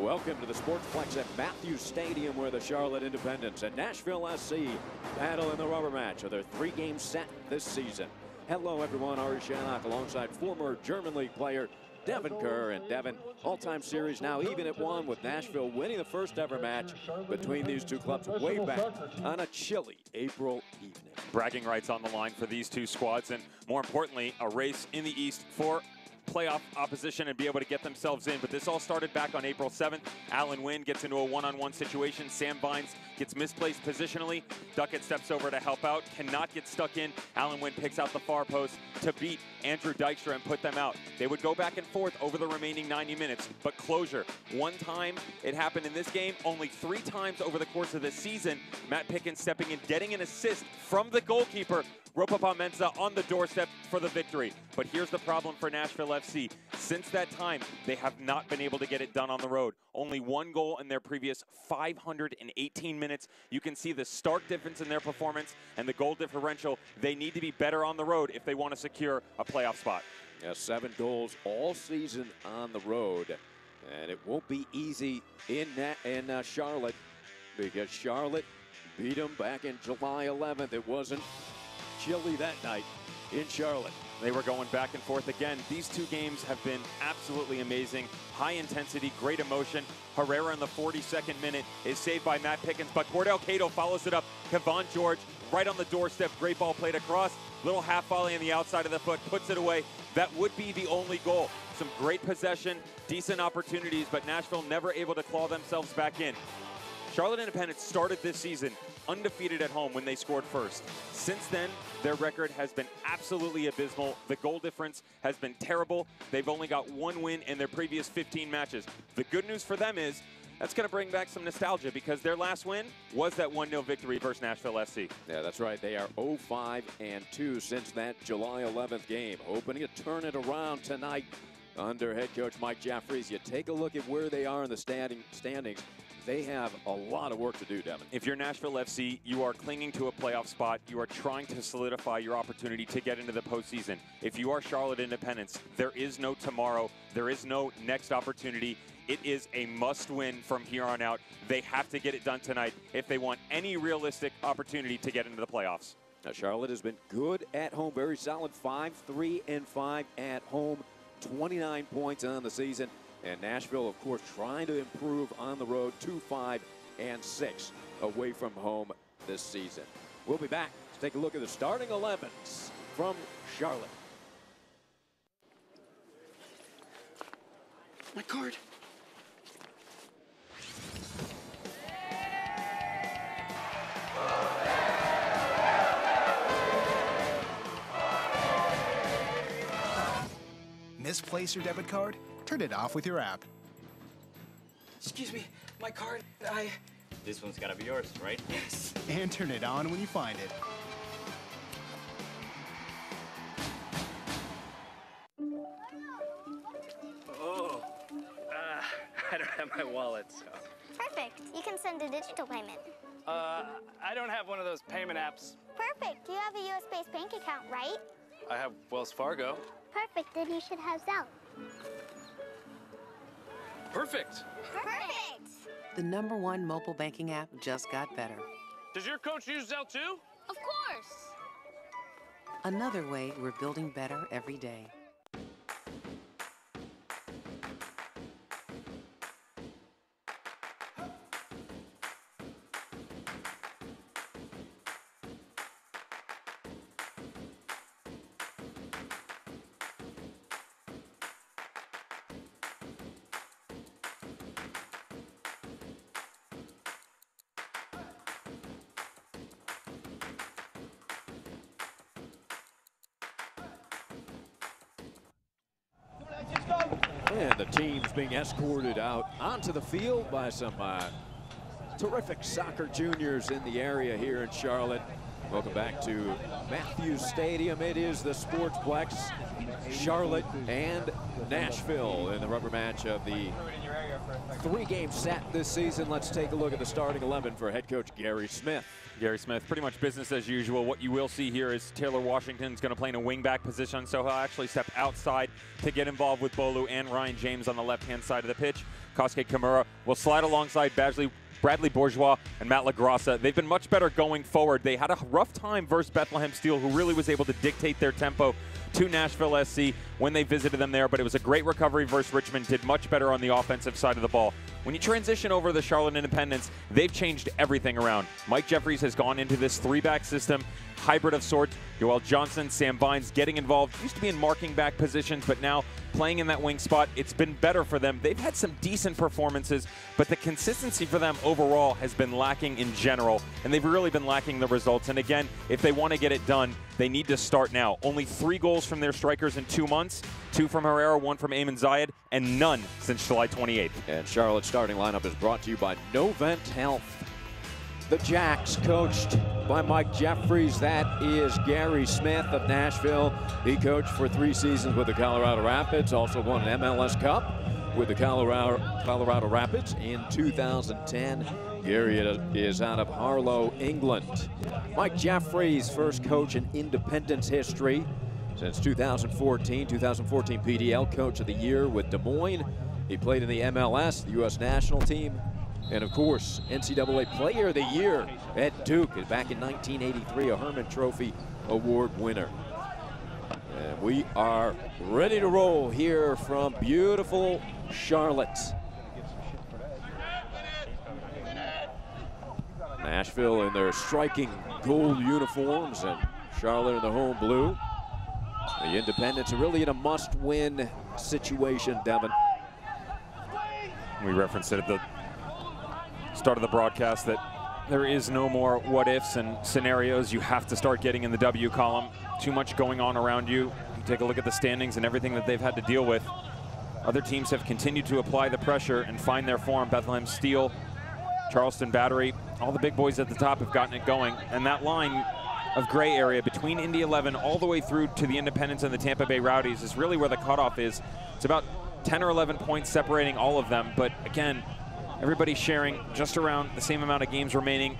Welcome to the Sportsplex at Matthews Stadium, where the Charlotte Independents and Nashville SC battle in the rubber match of their three-game set this season. Hello, everyone. Ari Shannock alongside former German League player Devin Kerr. And Devin, all-time series now even at 1, with Nashville winning the first ever match between these two clubs way back on a chilly April evening. Bragging rights on the line for these two squads, and more importantly, a race in the East for playoff opposition and be able to get themselves in. But this all started back on April 7th. Alan Wynn gets into a one-on-one situation. Sam Vines gets misplaced positionally. Duckett steps over to help out, cannot get stuck in. Alan Wynn picks out the far post to beat Andrew Dykstra and put them out. They would go back and forth over the remaining 90 minutes, but closure. One time it happened in this game, only 3 times over the course of the season. Matt Pickens stepping in, getting an assist from the goalkeeper. Ropapa-Mensah on the doorstep for the victory. But here's the problem for Nashville FC. Since that time, they have not been able to get it done on the road. Only 1 goal in their previous 518 minutes. You can see the stark difference in their performance and the goal differential. They need to be better on the road if they want to secure a playoff spot. Yeah, 7 goals all season on the road. And it won't be easy in Charlotte, because Charlotte beat them back in July 11th. It wasn't chilly that night in Charlotte. They were going back and forth again. These 2 games have been absolutely amazing. High intensity, great emotion. Herrera in the 42nd minute is saved by Matt Pickens, but Cordell Cato follows it up. Kevon George right on the doorstep. Great ball played across. Little half volley on the outside of the foot, puts it away. That would be the only goal. Some great possession, decent opportunities, but Nashville never able to claw themselves back in. Charlotte Independents started this season undefeated at home when they scored first. Since then, their record has been absolutely abysmal. The goal difference has been terrible. They've only got 1 win in their previous 15 matches. The good news for them is that's going to bring back some nostalgia, because their last win was that 1-0 victory versus Nashville SC. Yeah, that's right. They are 0-5-2 since that July 11th game. Hoping to turn it around tonight under head coach Mike Jeffries. You take a look at where they are in the standings. They have a lot of work to do, Devin. If you're Nashville FC, you are clinging to a playoff spot. You are trying to solidify your opportunity to get into the postseason. If you are Charlotte Independents, there is no tomorrow. There is no next opportunity. It is a must-win from here on out. They have to get it done tonight if they want any realistic opportunity to get into the playoffs. Now, Charlotte has been good at home, very solid, 5-3-5 at home, 29 points on the season. And Nashville, of course, trying to improve on the road, 2-5-6 away from home this season. We'll be back to take a look at the starting 11s from Charlotte. My card. Misplace your debit card? Turn it off with your app. Excuse me, my card, This one's gotta be yours, right? Yes. And turn it on when you find it. Oh, I don't have my wallet, so. Perfect. You can send a digital payment. I don't have one of those payment apps. Perfect. You have a US-based bank account, right? I have Wells Fargo. Perfect. Then you should have Zelle. Perfect. Perfect. The #1 mobile banking app just got better. Does your coach use Zelle too? Of course. Another way we're building better every day. And the team's being escorted out onto the field by some terrific soccer juniors in the area here in Charlotte. Welcome back to Matthews Stadium. It is the Sportsplex. Charlotte and Nashville in the rubber match of the 3-game set this season. Let's take a look at the starting 11 for head coach Gary Smith. Gary Smith, pretty much business as usual. What you will see here is Taylor Washington's going to play in a wing-back position, so he'll actually step outside to get involved with Bolu and Ryan James on the left-hand side of the pitch. Kosuke Kimura will slide alongside Bradley Bourgeois and Matt LaGrassa. They've been much better going forward. They had a rough time versus Bethlehem Steel, who really was able to dictate their tempo to Nashville SC when they visited them there, but it was a great recovery versus Richmond, did much better on the offensive side of the ball. When you transition over the Charlotte Independents, they've changed everything around. Mike Jeffries has gone into this three-back system, hybrid of sorts. Joel Johnson, Sam Vines getting involved. Used to be in marking back positions, but now playing in that wing spot. It's been better for them. They've had some decent performances, but the consistency for them overall has been lacking in general, and they've really been lacking the results. And again, if they want to get it done, they need to start now. Only 3 goals from their strikers in 2 months, 2 from Herrera, 1 from Eamon Zayed, and none since July 28th. And Charlotte's starting lineup is brought to you by Novent Health. The Jacks, coached by Mike Jeffries. That is Gary Smith of Nashville. He coached for 3 seasons with the Colorado Rapids, also won an MLS Cup with the Colorado Rapids in 2010. Gary is out of Harlow, England. Mike Jeffries, first coach in Independence history since 2014. 2014 PDL Coach of the Year with Des Moines. He played in the MLS, the U.S. national team, and of course, NCAA Player of the Year at Duke back in 1983, a Herman Trophy Award winner. And we are ready to roll here from beautiful Charlotte. Nashville in their striking gold uniforms and Charlotte in the home blue. The Independents are really in a must-win situation, Devin. We referenced it at the start of the broadcast that there is no more what-ifs and scenarios. You have to start getting in the W column. Too much going on around you. You take a look at the standings and everything that they've had to deal with. Other teams have continued to apply the pressure and find their form. Bethlehem Steel, Charleston Battery, all the big boys at the top have gotten it going. And that line of gray area between Indy 11 all the way through to the Independents and the Tampa Bay Rowdies is really where the cutoff is. It's about 10 or 11 points separating all of them. But again, everybody's sharing just around the same amount of games remaining,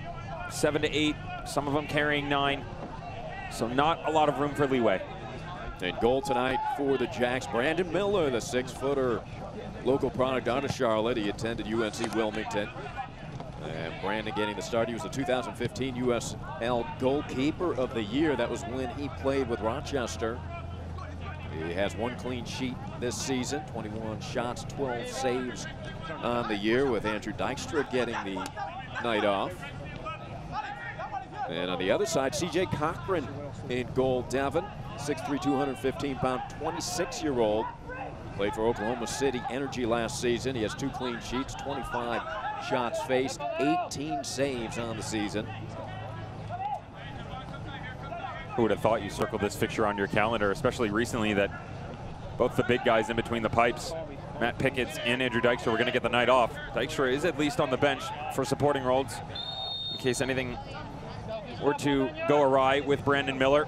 7 to 8, some of them carrying 9. So not a lot of room for leeway. And goal tonight for the Jacks, Brandon Miller, the 6-footer local product out of Charlotte. He attended UNC Wilmington. And Brandon getting the start. He was the 2015 USL Goalkeeper of the Year. That was when he played with Rochester. He has 1 clean sheet this season, 21 shots, 12 saves on the year, with Andrew Dykstra getting the night off. And on the other side, CJ Cochran in goal. Devin, 6'3", 215-pound, 26-year-old. Played for Oklahoma City Energy last season. He has 2 clean sheets, 25 shots faced, 18 saves on the season. Who would have thought you circled this fixture on your calendar, especially recently, that both the big guys in between the pipes, Matt Pickett and Andrew Dykstra, were going to get the night off. Dykstra is at least on the bench for supporting roles in case anything were to go awry with Brandon Miller.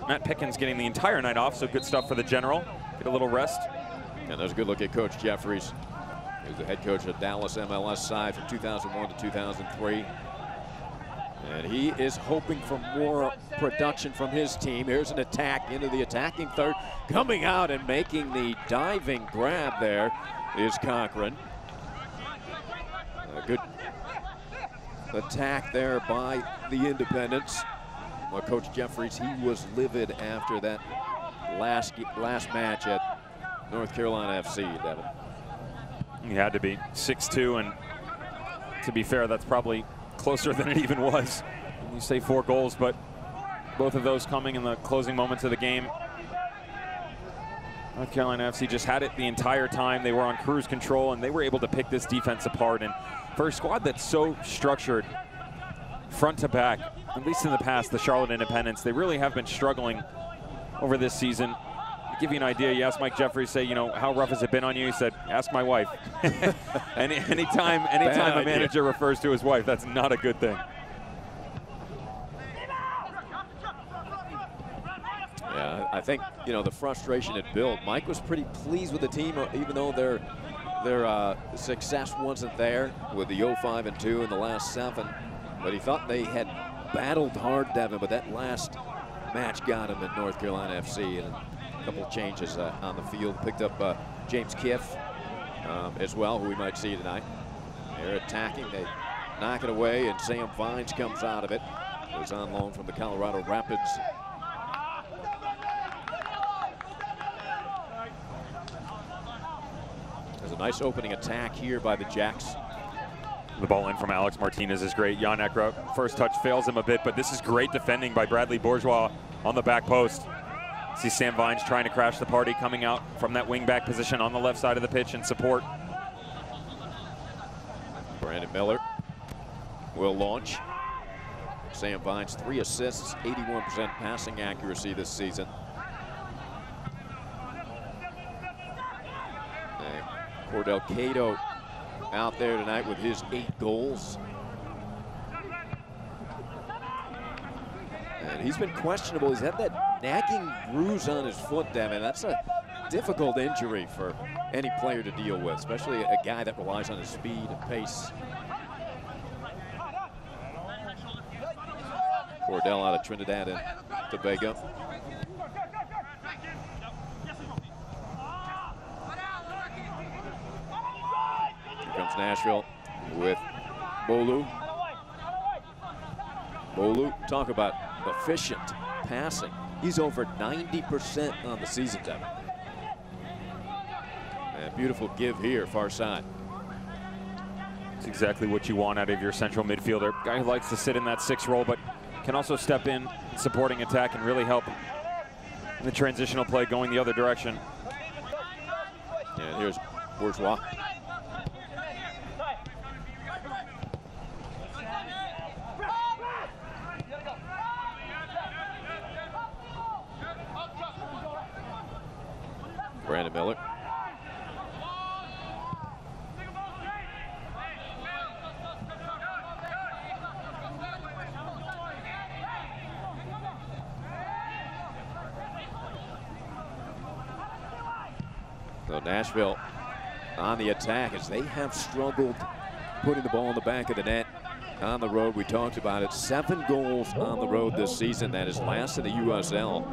Matt Pickens getting the entire night off, so good stuff for the General. Get a little rest. And there's a good look at Coach Jeffries, who's the head coach of the Dallas MLS side from 2001 to 2003. And he is hoping for more production from his team. Here's an attack into the attacking third. Coming out and making the diving grab there is Cochran. A good attack there by the Independents. Well, Coach Jeffries, he was livid after that last match at North Carolina FC, Devin. He had to be 6'2", and to be fair, that's probably closer than it even was. You say 4 goals, but both of those coming in the closing moments of the game. North Carolina FC just had it the entire time. They were on cruise control, and they were able to pick this defense apart. And for a squad that's so structured front to back, at least in the past, the Charlotte Independents, they really have been struggling over this season. To give you an idea, you asked Mike Jeffries, say, you know, how rough has it been on you? He said, ask my wife. anytime a manager refers to his wife, that's not a good thing. Yeah, I think, you know, the frustration had built. Mike was pretty pleased with the team, even though their success wasn't there with the 0-5-2 in the last 7. But he thought they had battled hard, Devin, but that last match got him at North Carolina FC. And a couple of changes on the field. Picked up James Kiff as well, who we might see tonight. They're attacking, they knock it away, and Sam Vines comes out of it. Goes on loan from the Colorado Rapids. There's a nice opening attack here by the Jacks. The ball in from Alex Martinez is great. Jan Ekra, first touch fails him a bit, but this is great defending by Bradley Bourgeois on the back post. See Sam Vines trying to crash the party, coming out from that wing back position on the left side of the pitch in support. Brandon Miller will launch. Sam Vines, 3 assists, 81% passing accuracy this season. And Cordell Cato out there tonight with his 8 goals. And he's been questionable. He's had that nagging bruise on his foot, Devin. That's a difficult injury for any player to deal with, especially a guy that relies on his speed and pace. Cordell out of Trinidad and Tobago. Here comes Nashville with Bolu. Bolu, talk about efficient passing. He's over 90% on the season, Devin. And beautiful give here, far side. It's exactly what you want out of your central midfielder. Guy who likes to sit in that 6 role, but can also step in, supporting attack, and really help in the transitional play going the other direction. And here's Bourgeois. Brandon Miller. So Nashville on the attack as they have struggled putting the ball in the back of the net on the road. We talked about it. 7 goals on the road this season. That is last in the USL.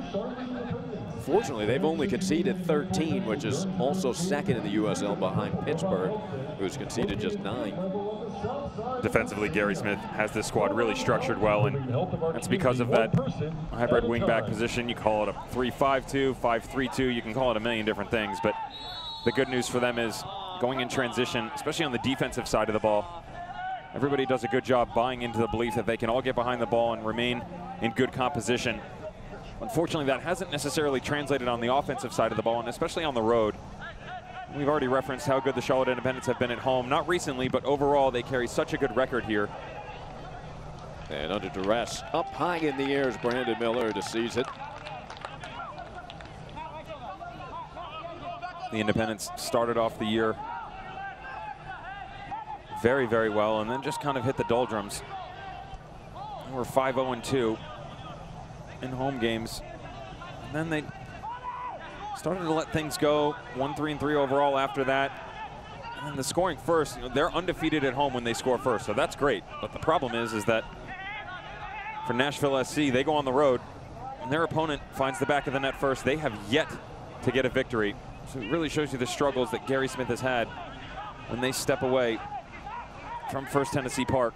Fortunately, they've only conceded 13, which is also second in the USL behind Pittsburgh, who's conceded just 9. Defensively, Gary Smith has this squad really structured well, and that's because of that hybrid wingback position. You call it a 3-5-2, 5-3-2. You can call it a million different things, but the good news for them is going in transition, especially on the defensive side of the ball, everybody does a good job buying into the belief that they can all get behind the ball and remain in good composition. Unfortunately, that hasn't necessarily translated on the offensive side of the ball, and especially on the road. We've already referenced how good the Charlotte Independents have been at home. Not recently, but overall, they carry such a good record here. And under duress, up high in the air is Brandon Miller to seize it. The Independents started off the year very, very well, and then just kind of hit the doldrums. They were 5-0-2 in home games. And then they started to let things go, 1-3-3 overall after that. And the scoring first, you know, they're undefeated at home when they score first, so that's great. But the problem is that for Nashville SC, they go on the road, and their opponent finds the back of the net first. They have yet to get a victory. So it really shows you the struggles that Gary Smith has had when they step away from First Tennessee Park.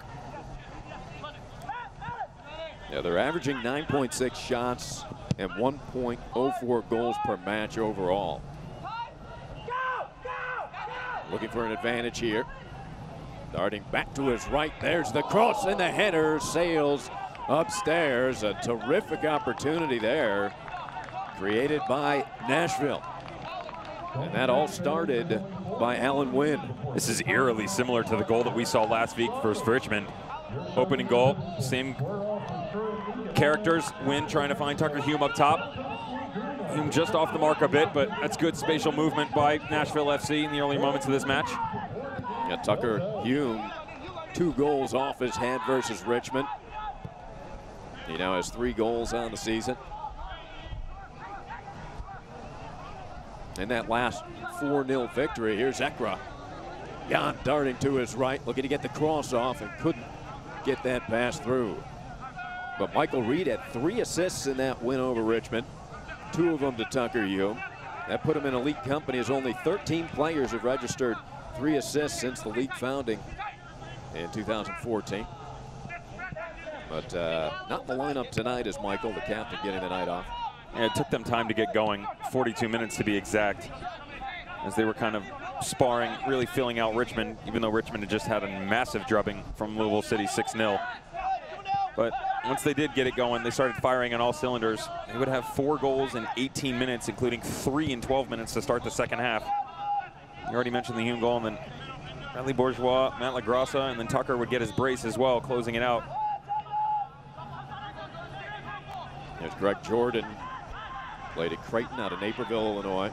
Yeah, they're averaging 9.6 shots and 1.04 goals per match overall. Looking for an advantage here. Darting back to his right. There's the cross, and the header sails upstairs. A terrific opportunity there created by Nashville. And that all started by Alan Wynn. This is eerily similar to the goal that we saw last week versus Richmond. Opening goal, same characters. Wynn trying to find Tucker Hume up top. Hume just off the mark a bit, but that's good spatial movement by Nashville FC in the early moments of this match. Yeah, Tucker Hume, 2 goals off his head versus Richmond. He now has 3 goals on the season. In that last 4-0 victory, here's Ekra. Jan darting to his right, looking to get the cross off and couldn't get that pass through. But Michael Reed had 3 assists in that win over Richmond, 2 of them to Tucker Hume. That put him in elite company as only 13 players have registered 3 assists since the league founding in 2014. But not in the lineup tonight is Michael, the captain, getting the night off. And it took them time to get going, 42 minutes to be exact, as they were kind of sparring, really filling out Richmond, even though Richmond had just had a massive drubbing from Louisville City, 6-0. But once they did get it going, they started firing on all cylinders. They would have 4 goals in 18 minutes, including 3 in 12 minutes to start the second half. You already mentioned the Hume goal, and then Bradley Bourgeois, Matt LaGrassa, and then Tucker would get his brace as well, closing it out. There's Greg Jordan, played at Creighton out of Naperville, Illinois.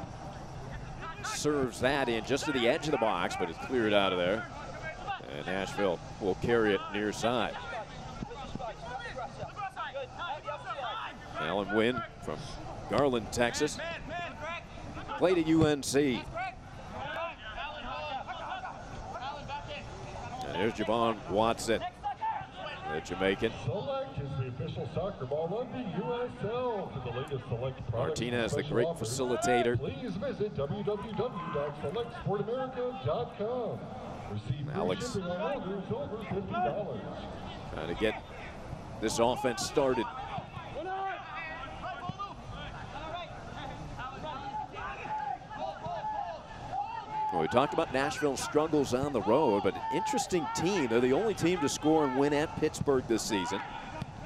Serves that in just to the edge of the box, but it's cleared out of there. And Nashville will carry it near side. Alan Wynn from Garland, Texas. Played at UNC. And there's Javon Watson, the Jamaican. Select is the official soccer ball of the USL. For the latest Select products, Martinez, the great facilitator. Please visit www.selectsportamerica.com. Receive Alex free shipping on orders over $50. Trying to get this offense started. Well, we talked about Nashville's struggles on the road, but an interesting team. They're the only team to score and win at Pittsburgh this season.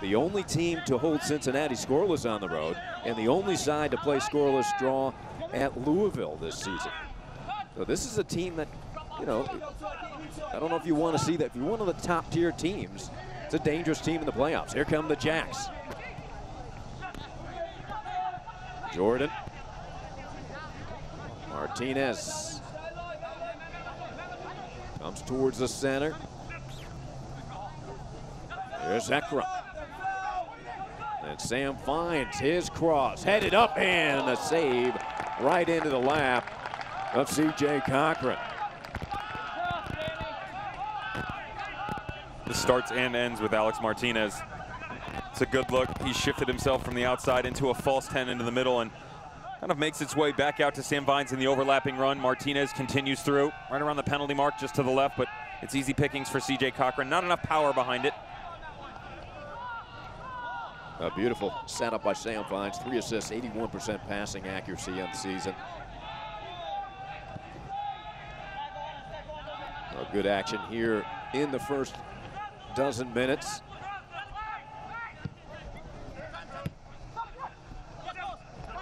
The only team to hold Cincinnati scoreless on the road, and the only side to play scoreless draw at Louisville this season. So this is a team that, you know, I don't know if you want to see that. If you're one of the top tier teams, it's a dangerous team in the playoffs. Here come the Jacks. Jordan. Martinez. Comes towards the center. There's Ekra. And Sam finds his cross. Headed up and a save right into the lap of C.J. Cochran. This starts and ends with Alex Martinez. It's a good look. He shifted himself from the outside into a false 10 into the middle and kind of makes its way back out to Sam Vines in the overlapping run. Martinez continues through, right around the penalty mark, just to the left, but it's easy pickings for C.J. Cochran. Not enough power behind it. A beautiful setup by Sam Vines. 3 assists, 81% passing accuracy on the season. A good action here in the first dozen minutes.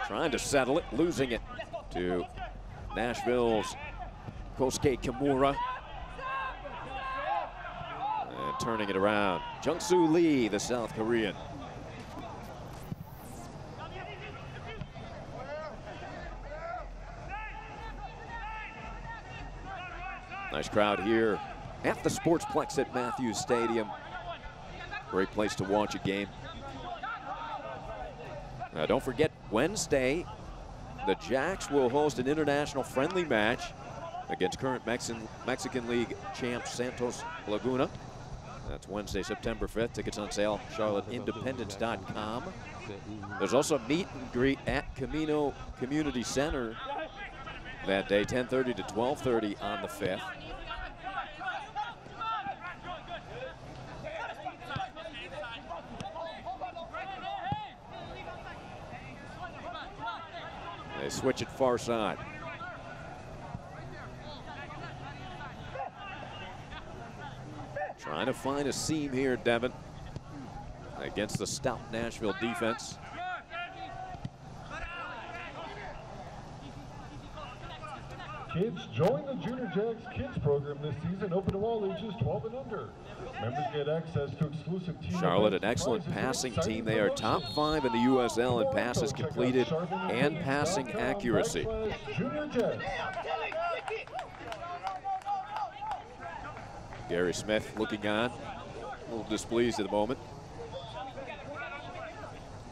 Trying to settle it, losing it to Nashville's Kosuke Kimura. And turning it around, Jung-Soo Lee, the South Korean. Nice crowd here at the Sportsplex at Matthews Stadium. Great place to watch a game. Don't forget, Wednesday, the Jacks will host an international friendly match against current Mexican League champ Santos Laguna. That's Wednesday, September 5th. Tickets on sale, charlotteindependence.com. There's also a meet and greet at Camino Community Center that day, 10:30 to 12:30 on the 5th. They switch it far side. Trying to find a seam here, Devin, against the stout Nashville defense. Kids, join the Junior Jacks Kids program this season, open to all ages 12 and under. Members get access to exclusive team Charlotte, an events, excellent prizes, passing and team. They are top 5 in the USL in passes completed and passing accuracy. Junior Jacks. Gary Smith looking on, a little displeased at the moment.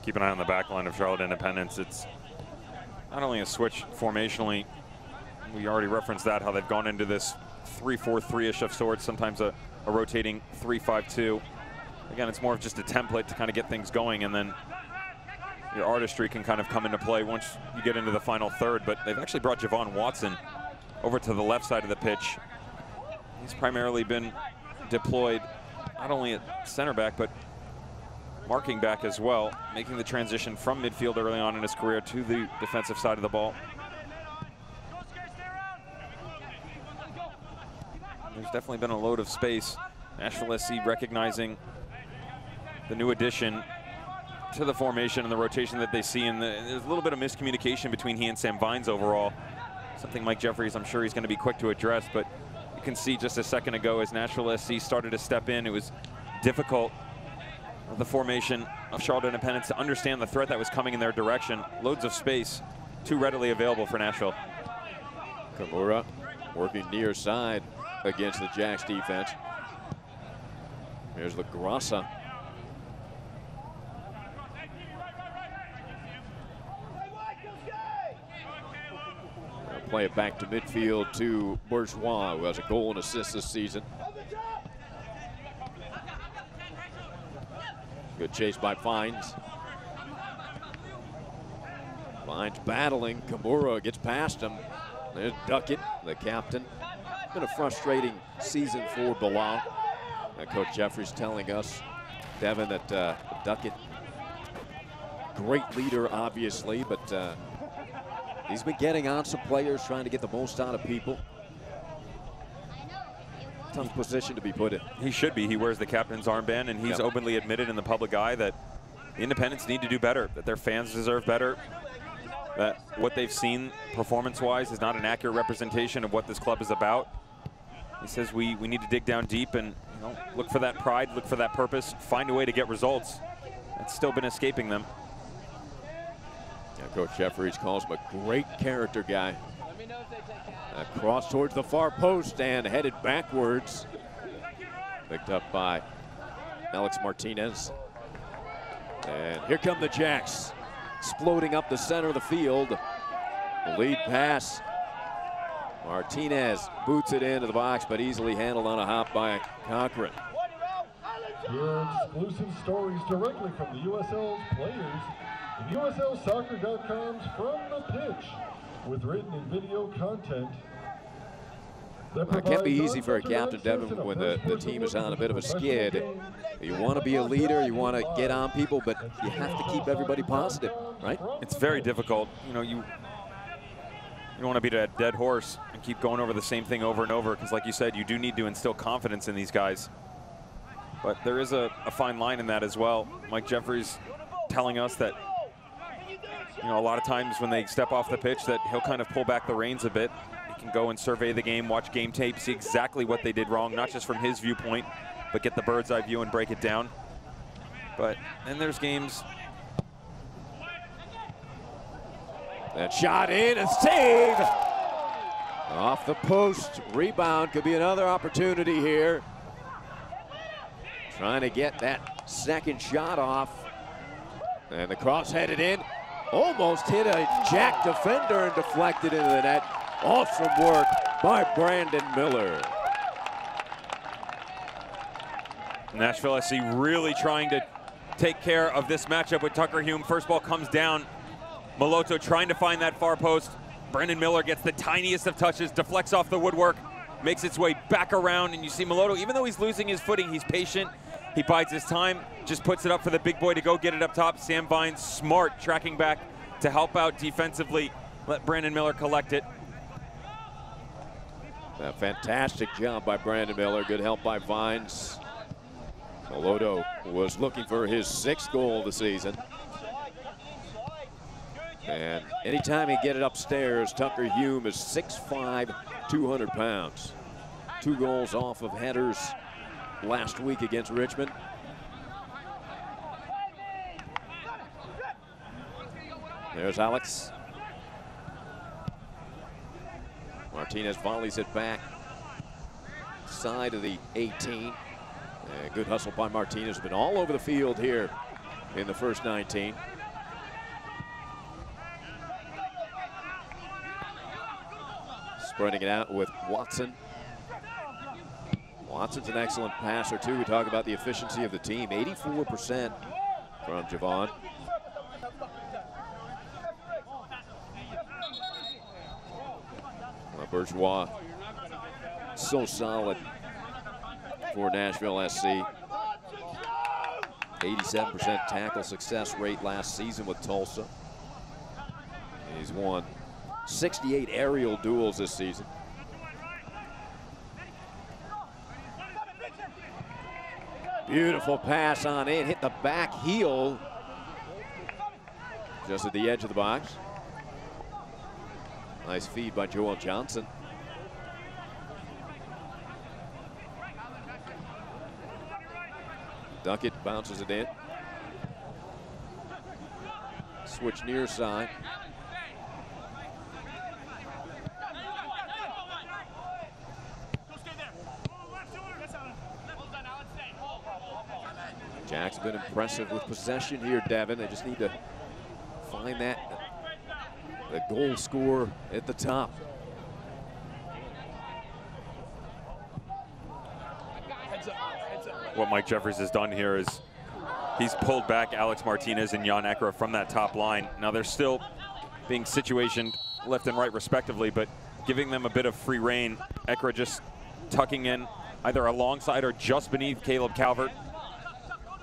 Keep an eye on the back line of Charlotte Independence. It's not only a switch formationally, we already referenced that, how they've gone into this 3-4-3-ish of sorts, sometimes a rotating 3-5-2. Again, it's more of just a template to kind of get things going, and then your artistry can kind of come into play once you get into the final third. But they've actually brought Javon Watson over to the left side of the pitch. He's primarily been deployed not only at center back, but marking back as well, making the transition from midfield early on in his career to the defensive side of the ball. There's definitely been a load of space. Nashville SC recognizing the new addition to the formation and the rotation that they see, and there's a little bit of miscommunication between he and Sam Vines overall. Something Mike Jeffries, I'm sure he's going to be quick to address, but you can see just a second ago as Nashville SC started to step in, it was difficult with the formation of Charlotte Independence to understand the threat that was coming in their direction. Loads of space, too readily available for Nashville. Kimura working near side against the Jacks defense. Here's LaGrassa. Play it back to midfield to Bourgeois, who has a goal and assist this season. Good chase by Vines. Vines battling. Kimura gets past him. There's Duckett, the captain. Been a frustrating season for Bilal. Coach Jeffries telling us, Devin, that Duckett, great leader, obviously, but he's been getting on some players, trying to get the most out of people. Tough position to be put in. He should be. He wears the captain's armband, and he's openly admitted in the public eye that the Independents need to do better, that their fans deserve better, that what they've seen performance-wise is not an accurate representation of what this club is about. He says we need to dig down deep and look for that pride, look for that purpose, find a way to get results. That's still been escaping them. Yeah, Coach Jeffries calls him a great character guy. Cross towards the far post and headed backwards. Picked up by Alex Martinez. And here come the Jacks, exploding up the center of the field. The lead pass. Martinez boots it into the box, but easily handled on a hop by Cochran. Hear exclusive stories directly from the USL's players and USLsoccer.com's From the Pitch, with written and video content. It can't be easy for a captain, Devin, when the team is on a bit of a skid. You want to be a leader, you want to get on people, but you have to keep everybody positive, right? It's very difficult. You don't want to beat a dead horse and keep going over the same thing over and over, because like you said, you do need to instill confidence in these guys. But there is a fine line in that as well. Mike Jeffries telling us that a lot of times when they step off the pitch that he'll kind of pull back the reins a bit. He can go and survey the game, watch game tape, see exactly what they did wrong, not just from his viewpoint, but get the bird's eye view and break it down. But then there's games. That shot in and save! Off the post, rebound, could be another opportunity here. Trying to get that second shot off. And the cross headed in. Almost hit a Jack defender and deflected into the net. Awesome work by Brandon Miller. Nashville SC really trying to take care of this matchup with Tucker Hume. First ball comes down. Moloto trying to find that far post. Brandon Miller gets the tiniest of touches, deflects off the woodwork, makes its way back around, and you see Moloto, even though he's losing his footing, he's patient. He bides his time, just puts it up for the big boy to go get it up top. Sam Vines, smart, tracking back to help out defensively. Let Brandon Miller collect it. A fantastic job by Brandon Miller. Good help by Vines. Moloto was looking for his 6th goal of the season. And anytime he get it upstairs, Tucker Hume is 6'5", 200 pounds. 2 goals off of headers last week against Richmond. There's Alex. Martinez volleys it back. Side of the 18. Good hustle by Martinez. Been all over the field here in the first 19. Spreading it out with Watson. Watson's an excellent passer too. We talk about the efficiency of the team. 84% from Javon. Bourgeois, so solid for Nashville SC. 87% tackle success rate last season with Tulsa. He's won 68 aerial duels this season. Beautiful pass on in, hit the back heel just at the edge of the box. Nice feed by Joel Johnson. Duckett bounces it in. Switch near side. Jack's been impressive with possession here, Devin. They just need to find the goal scorer at the top. What Mike Jeffries has done here is he's pulled back Alex Martinez and Jan Ekra from that top line. Now they're still being situationed left and right respectively, but giving them a bit of free rein. Ekra just tucking in either alongside or just beneath Caleb Calvert.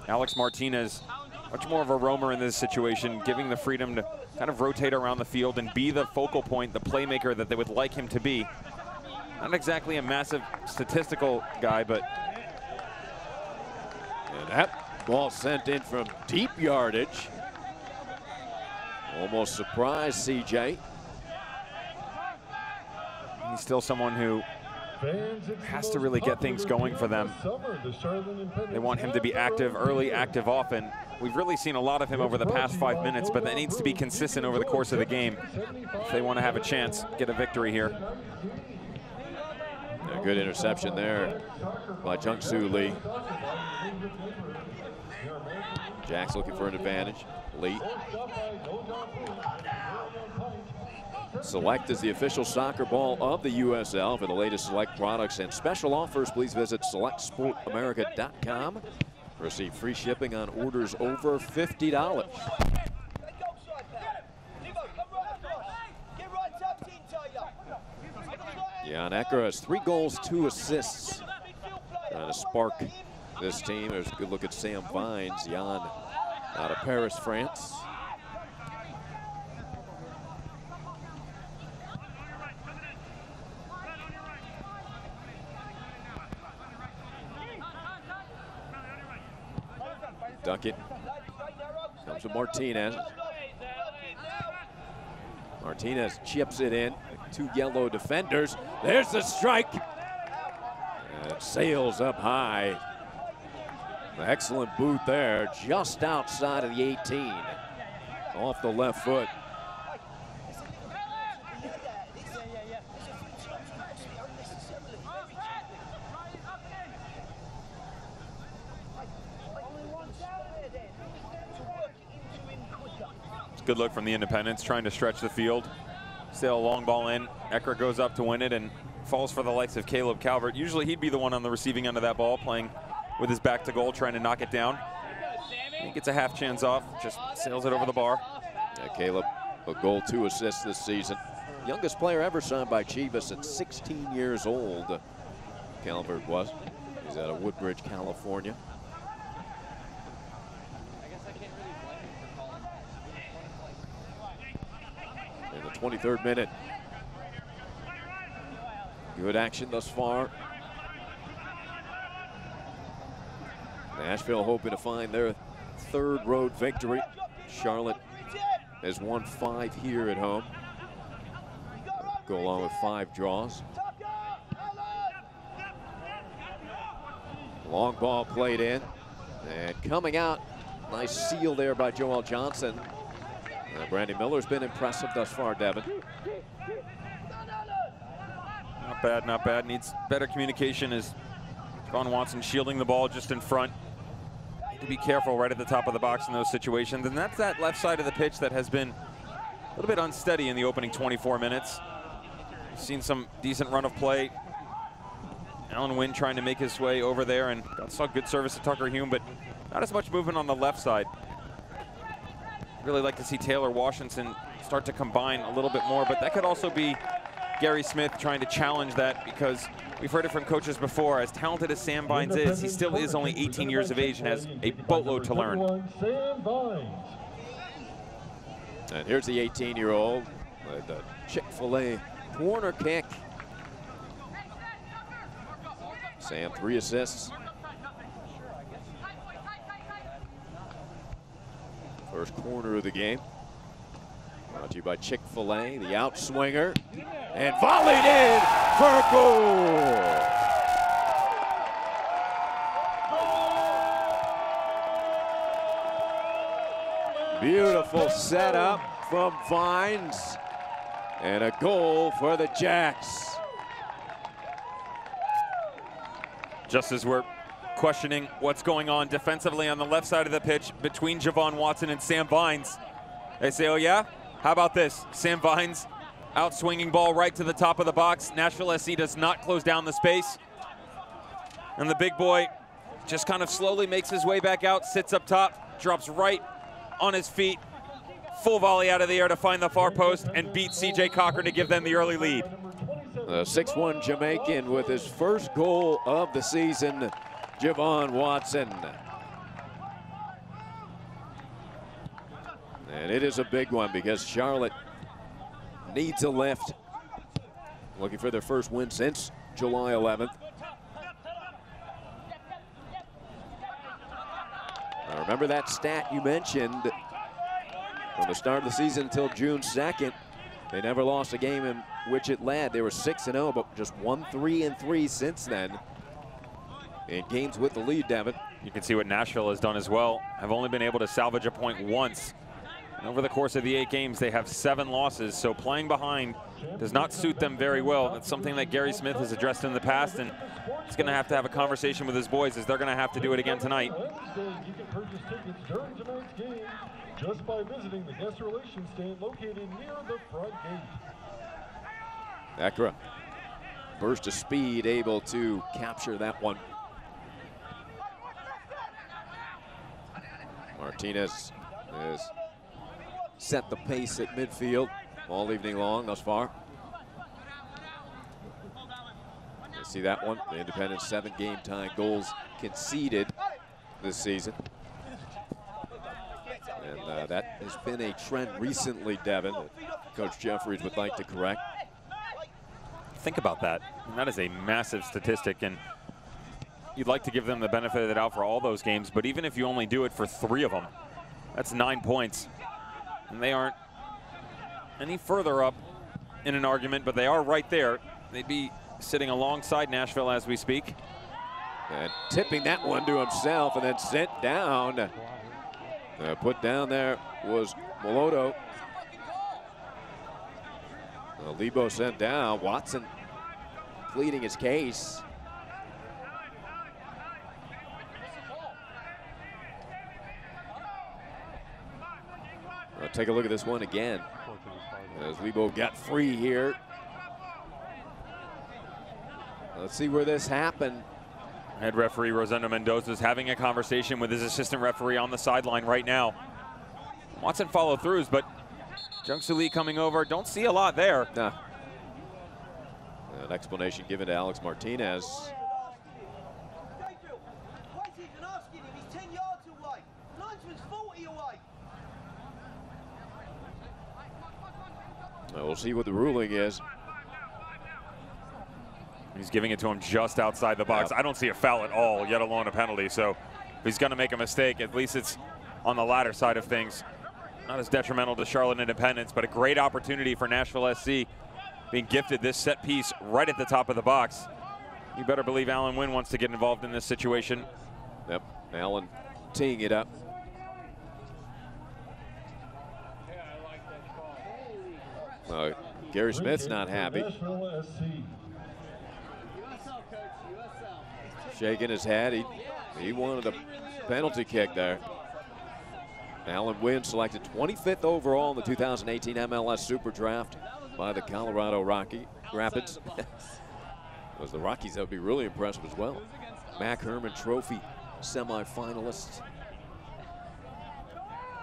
Alex Martinez, much more of a roamer in this situation, giving the freedom to kind of rotate around the field and be the focal point, the playmaker that they would like him to be. Not exactly a massive statistical guy, but... And that ball sent in from deep yardage. Almost surprised CJ. He's still someone who has to really get things going for them. They want him to be active early, active often. We've really seen a lot of him over the past 5 minutes, but that needs to be consistent over the course of the game if they want to have a chance, get a victory here. A good interception there by Jung-Soo Lee. Jack's looking for an advantage. Lee. Select is the official soccer ball of the USL. For the latest Select products and special offers, please visit selectsportamerica.com. Receive free shipping on orders over $50. Jan Ekra has 3 goals, 2 assists. Trying to spark this team. There's a good look at Sam Vines. Jan out of Paris, France. Duckett comes to Martinez. Martinez chips it in. 2 yellow defenders. There's the strike. And it sails up high. Excellent boot there, just outside of the 18. Off the left foot. Good look from the Independents, trying to stretch the field. Still a long ball in. Ekra goes up to win it and falls for the likes of Caleb Calvert. Usually he'd be the one on the receiving end of that ball, playing with his back to goal, trying to knock it down. He gets a half chance off, just sails it over the bar. Yeah, Caleb, a goal, 2 assists this season. Youngest player ever signed by Chivas at 16 years old. Calvert was. He's out of Woodbridge, California. In the 23rd minute. Good action thus far. Nashville hoping to find their 3rd road victory. Charlotte has won 5 here at home. Go along with 5 draws. Long ball played in. And coming out, nice seal there by Joel Johnson. Brandon Miller's been impressive thus far, Devin. Not bad, not bad. Needs better communication as Vaughn Watson shielding the ball just in front. To be careful right at the top of the box in those situations. And that's that left side of the pitch that has been a little bit unsteady in the opening 24 minutes. We've seen some decent run of play. Alan Wynn trying to make his way over there and saw good service to Tucker Hume, but not as much movement on the left side. Really like to see Taylor Washington start to combine a little bit more, but that could also be Gary Smith trying to challenge that, because we've heard it from coaches before. As talented as Sam Vines is, he still is only 18 years of age and has a boatload to learn. And here's the 18-year-old with the Chick-fil-A corner kick. Sam, 3 assists. First corner of the game. Brought to you by Chick-fil-A, the outswinger. And volleyed in for a goal. Beautiful setup from Vines. And a goal for the Jacks. Just as we're questioning what's going on defensively on the left side of the pitch between Javon Watson and Sam Vines, they say, oh yeah, how about this? Sam Vines, out-swinging ball right to the top of the box. Nashville SC does not close down the space. And the big boy just kind of slowly makes his way back out, sits up top, drops right on his feet, full volley out of the air to find the far post and beat CJ Cochran to give them the early lead. The 6'1" Jamaican with his first goal of the season, Javon Watson. And it is a big one because Charlotte needs a lift. Looking for their first win since July 11th. Now remember that stat you mentioned from the start of the season until June 2nd. They never lost a game in which it led. They were 6-0, but just won 3-3 since then in games with the lead, Devin. You can see what Nashville has done as well. Have only been able to salvage a point once. And over the course of the 8 games, they have 7 losses. So playing behind does not suit them very well. That's something that Gary Smith has addressed in the past, and he's going to have a conversation with his boys, as they're going to have to do it again tonight. You can purchase tickets during tonight's game just by visiting the guest relations stand located near the front gate. Ekra, burst of speed, able to capture that one. Martinez has set the pace at midfield all evening long thus far. You see that one, the Independent 7 game time goals conceded this season. And that has been a trend recently, Devin, that Coach Jeffries would like to correct. Think about that. That is a massive statistic, and you'd like to give them the benefit of the doubt for all those games, but even if you only do it for 3 of them, that's 9 points. And they aren't any further up in an argument, but they are right there. They'd be sitting alongside Nashville as we speak. And tipping that one to himself and then sent down. Put down there was Moloto. Lebo sent down. Watson pleading his case. Take a look at this one again. As Lebo got free here. Let's see where this happened. Head referee Rosendo Mendoza is having a conversation with his assistant referee on the sideline right now. Watson follow throughs, but Jung-Soo Lee coming over. Don't see a lot there. Nah. An explanation given to Alex Martinez. We'll see what the ruling is. He's giving it to him just outside the box. Yep. I don't see a foul at all, yet alone a penalty. So if he's going to make a mistake, at least it's on the latter side of things. Not as detrimental to Charlotte Independence, but a great opportunity for Nashville SC, being gifted this set piece right at the top of the box. You better believe Alan Wynn wants to get involved in this situation. Yep, Alan teeing it up. Gary Smith's not happy. Shaking his head. He wanted a penalty kick there. Alan Wynn selected 25th overall in the 2018 MLS Super Draft by the Colorado Rapids. Was the Rockies, that would be really impressive as well. Mac Hermann Trophy semifinalist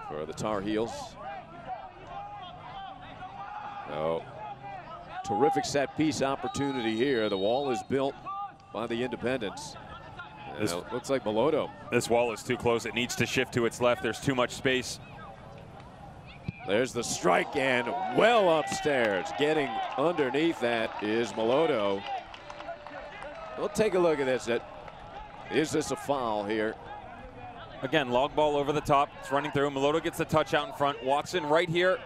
for the Tar Heels. Terrific set piece opportunity here. The wall is built by the Independents. It looks like Meloto. This wall is too close. It needs to shift to its left. There's too much space. There's the strike and well upstairs. Getting underneath that is Meloto. We'll take a look at this. Is this a foul here? Again, log ball over the top. It's running through. Meloto gets the touch out in front. Watson right here.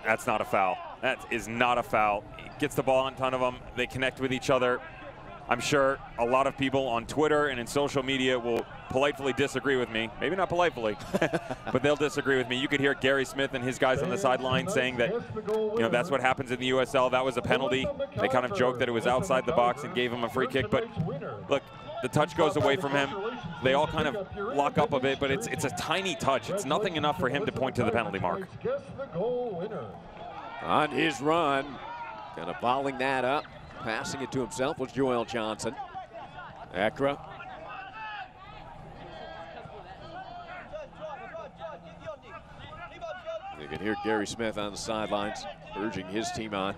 That's not a foul. That is not a foul. He gets the ball in front of them. They connect with each other. I'm sure a lot of people on Twitter and in social media will politely disagree with me. Maybe not politely, but they'll disagree with me. You could hear Gary Smith and his guys on the sideline saying that, you know, that's what happens in the USL. That was a penalty. They kind of joked that it was outside the box and gave him a free kick. But look, the touch goes away from him. They all kind of lock up a bit, but it's a tiny touch. It's nothing enough for him to point to the penalty mark. On his run, kind of volleying that up. Passing it to himself was Joel Johnson. Ekra. You can hear Gary Smith on the sidelines urging his team on.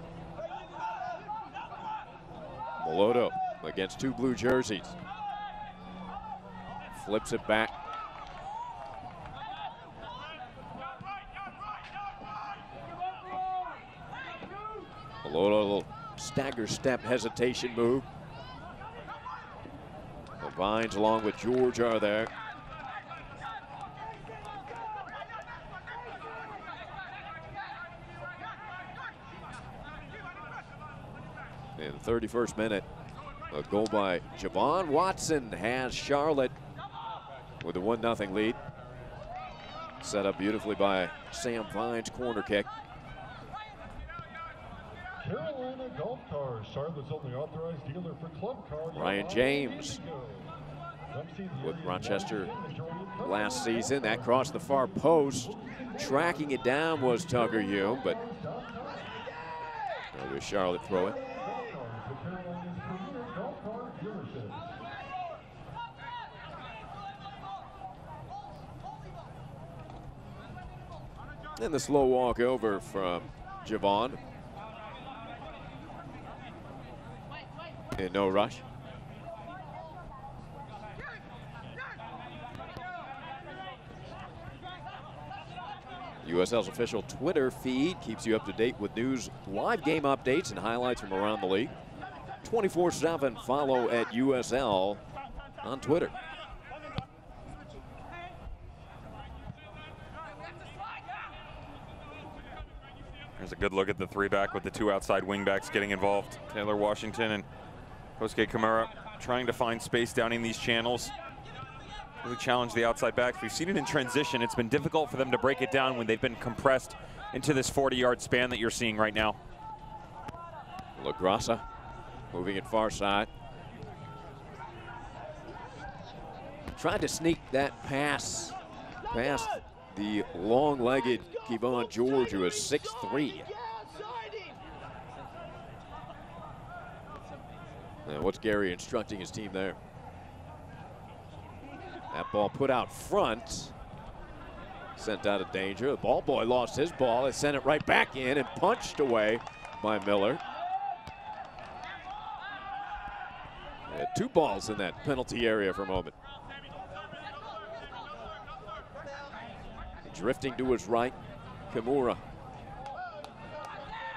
Meloto against two blue jerseys. Flips it back. Meloto, a little stagger step hesitation move. The Vines along with George are there. In the 31st minute, a goal by Javon Watson has Charlotte with a 1-0 lead. Set up beautifully by Sam Vines' corner kick. Carolina Golf Cars, Charlotte's only authorized dealer for club cars. Ryan James with Rochester last season. That crossed the far post. Tracking it down was Tugger Hume, but there'll be a Charlotte throw it. And the slow walk over from Javon. In no rush. USL's official Twitter feed keeps you up to date with news, live game updates, and highlights from around the league. 24/7 follow at USL on Twitter. There's a good look at the three-back with the two outside wing-backs getting involved. Taylor Washington and Kosuke Kimura trying to find space down in these channels. Really challenge the outside backs. We've seen it in transition. It's been difficult for them to break it down when they've been compressed into this 40-yard span that you're seeing right now. LaGrassa moving it far side. Tried to sneak that pass past the long-legged Kevon George, who is 6'3". Now, what's Gary instructing his team there? That ball put out front. Sent out of danger. The ball boy lost his ball. They sent it right back in and punched away by Miller. They had two balls in that penalty area for a moment. Drifting to his right, Kimura.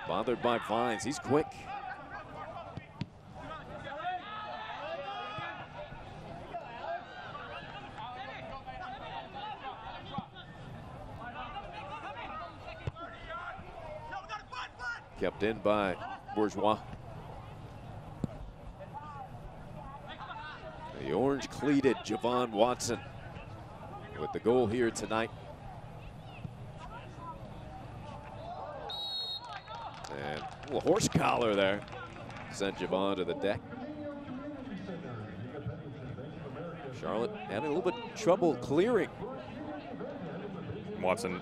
Bothered by Vines. He's quick. Kept in by Bourgeois. The orange-cleated Javon Watson with the goal here tonight. And a little horse collar there. Sent Javon to the deck. Charlotte having a little bit of trouble clearing. Watson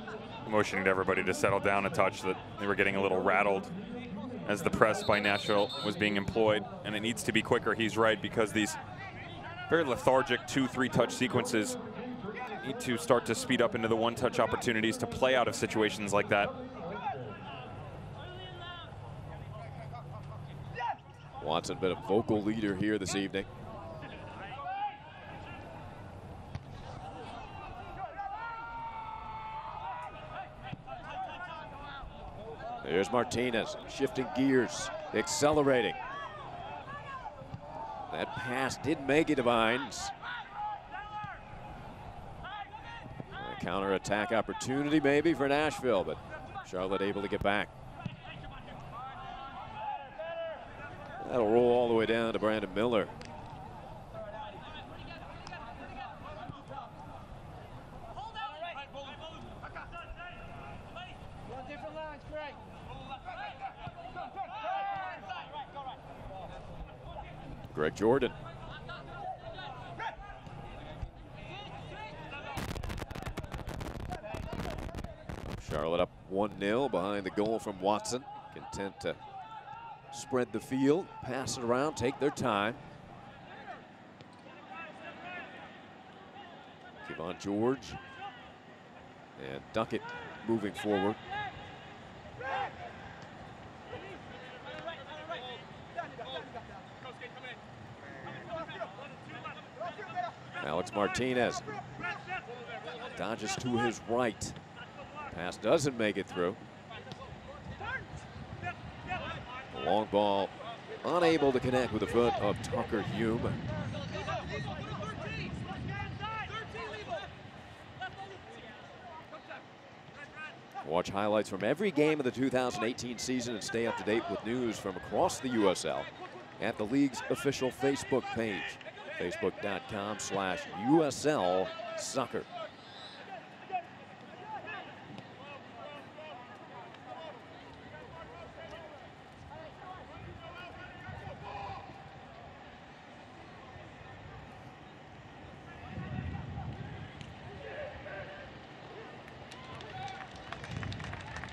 motioning to everybody to settle down a touch, that they were getting a little rattled as the press by Nashville was being employed, and it needs to be quicker. He's right, because these very lethargic 2-3 touch sequences need to start to speed up into the one touch opportunities to play out of situations like that. Watson been a vocal leader here this evening. There's Martinez, shifting gears, accelerating. That pass did make it to Vines. A counter-attack opportunity maybe for Nashville, but Charlotte able to get back. That'll roll all the way down to Brandon Miller. Greg Jordan. Charlotte up 1-0 behind the goal from Watson. Content to spread the field, pass it around, take their time. Kevon George and Duckett moving forward. Alex Martinez dodges to his right. Pass doesn't make it through. The long ball unable to connect with the foot of Tucker Hume. Watch highlights from every game of the 2018 season and stay up to date with news from across the USL at the league's official Facebook page, facebook.com/USL Soccer.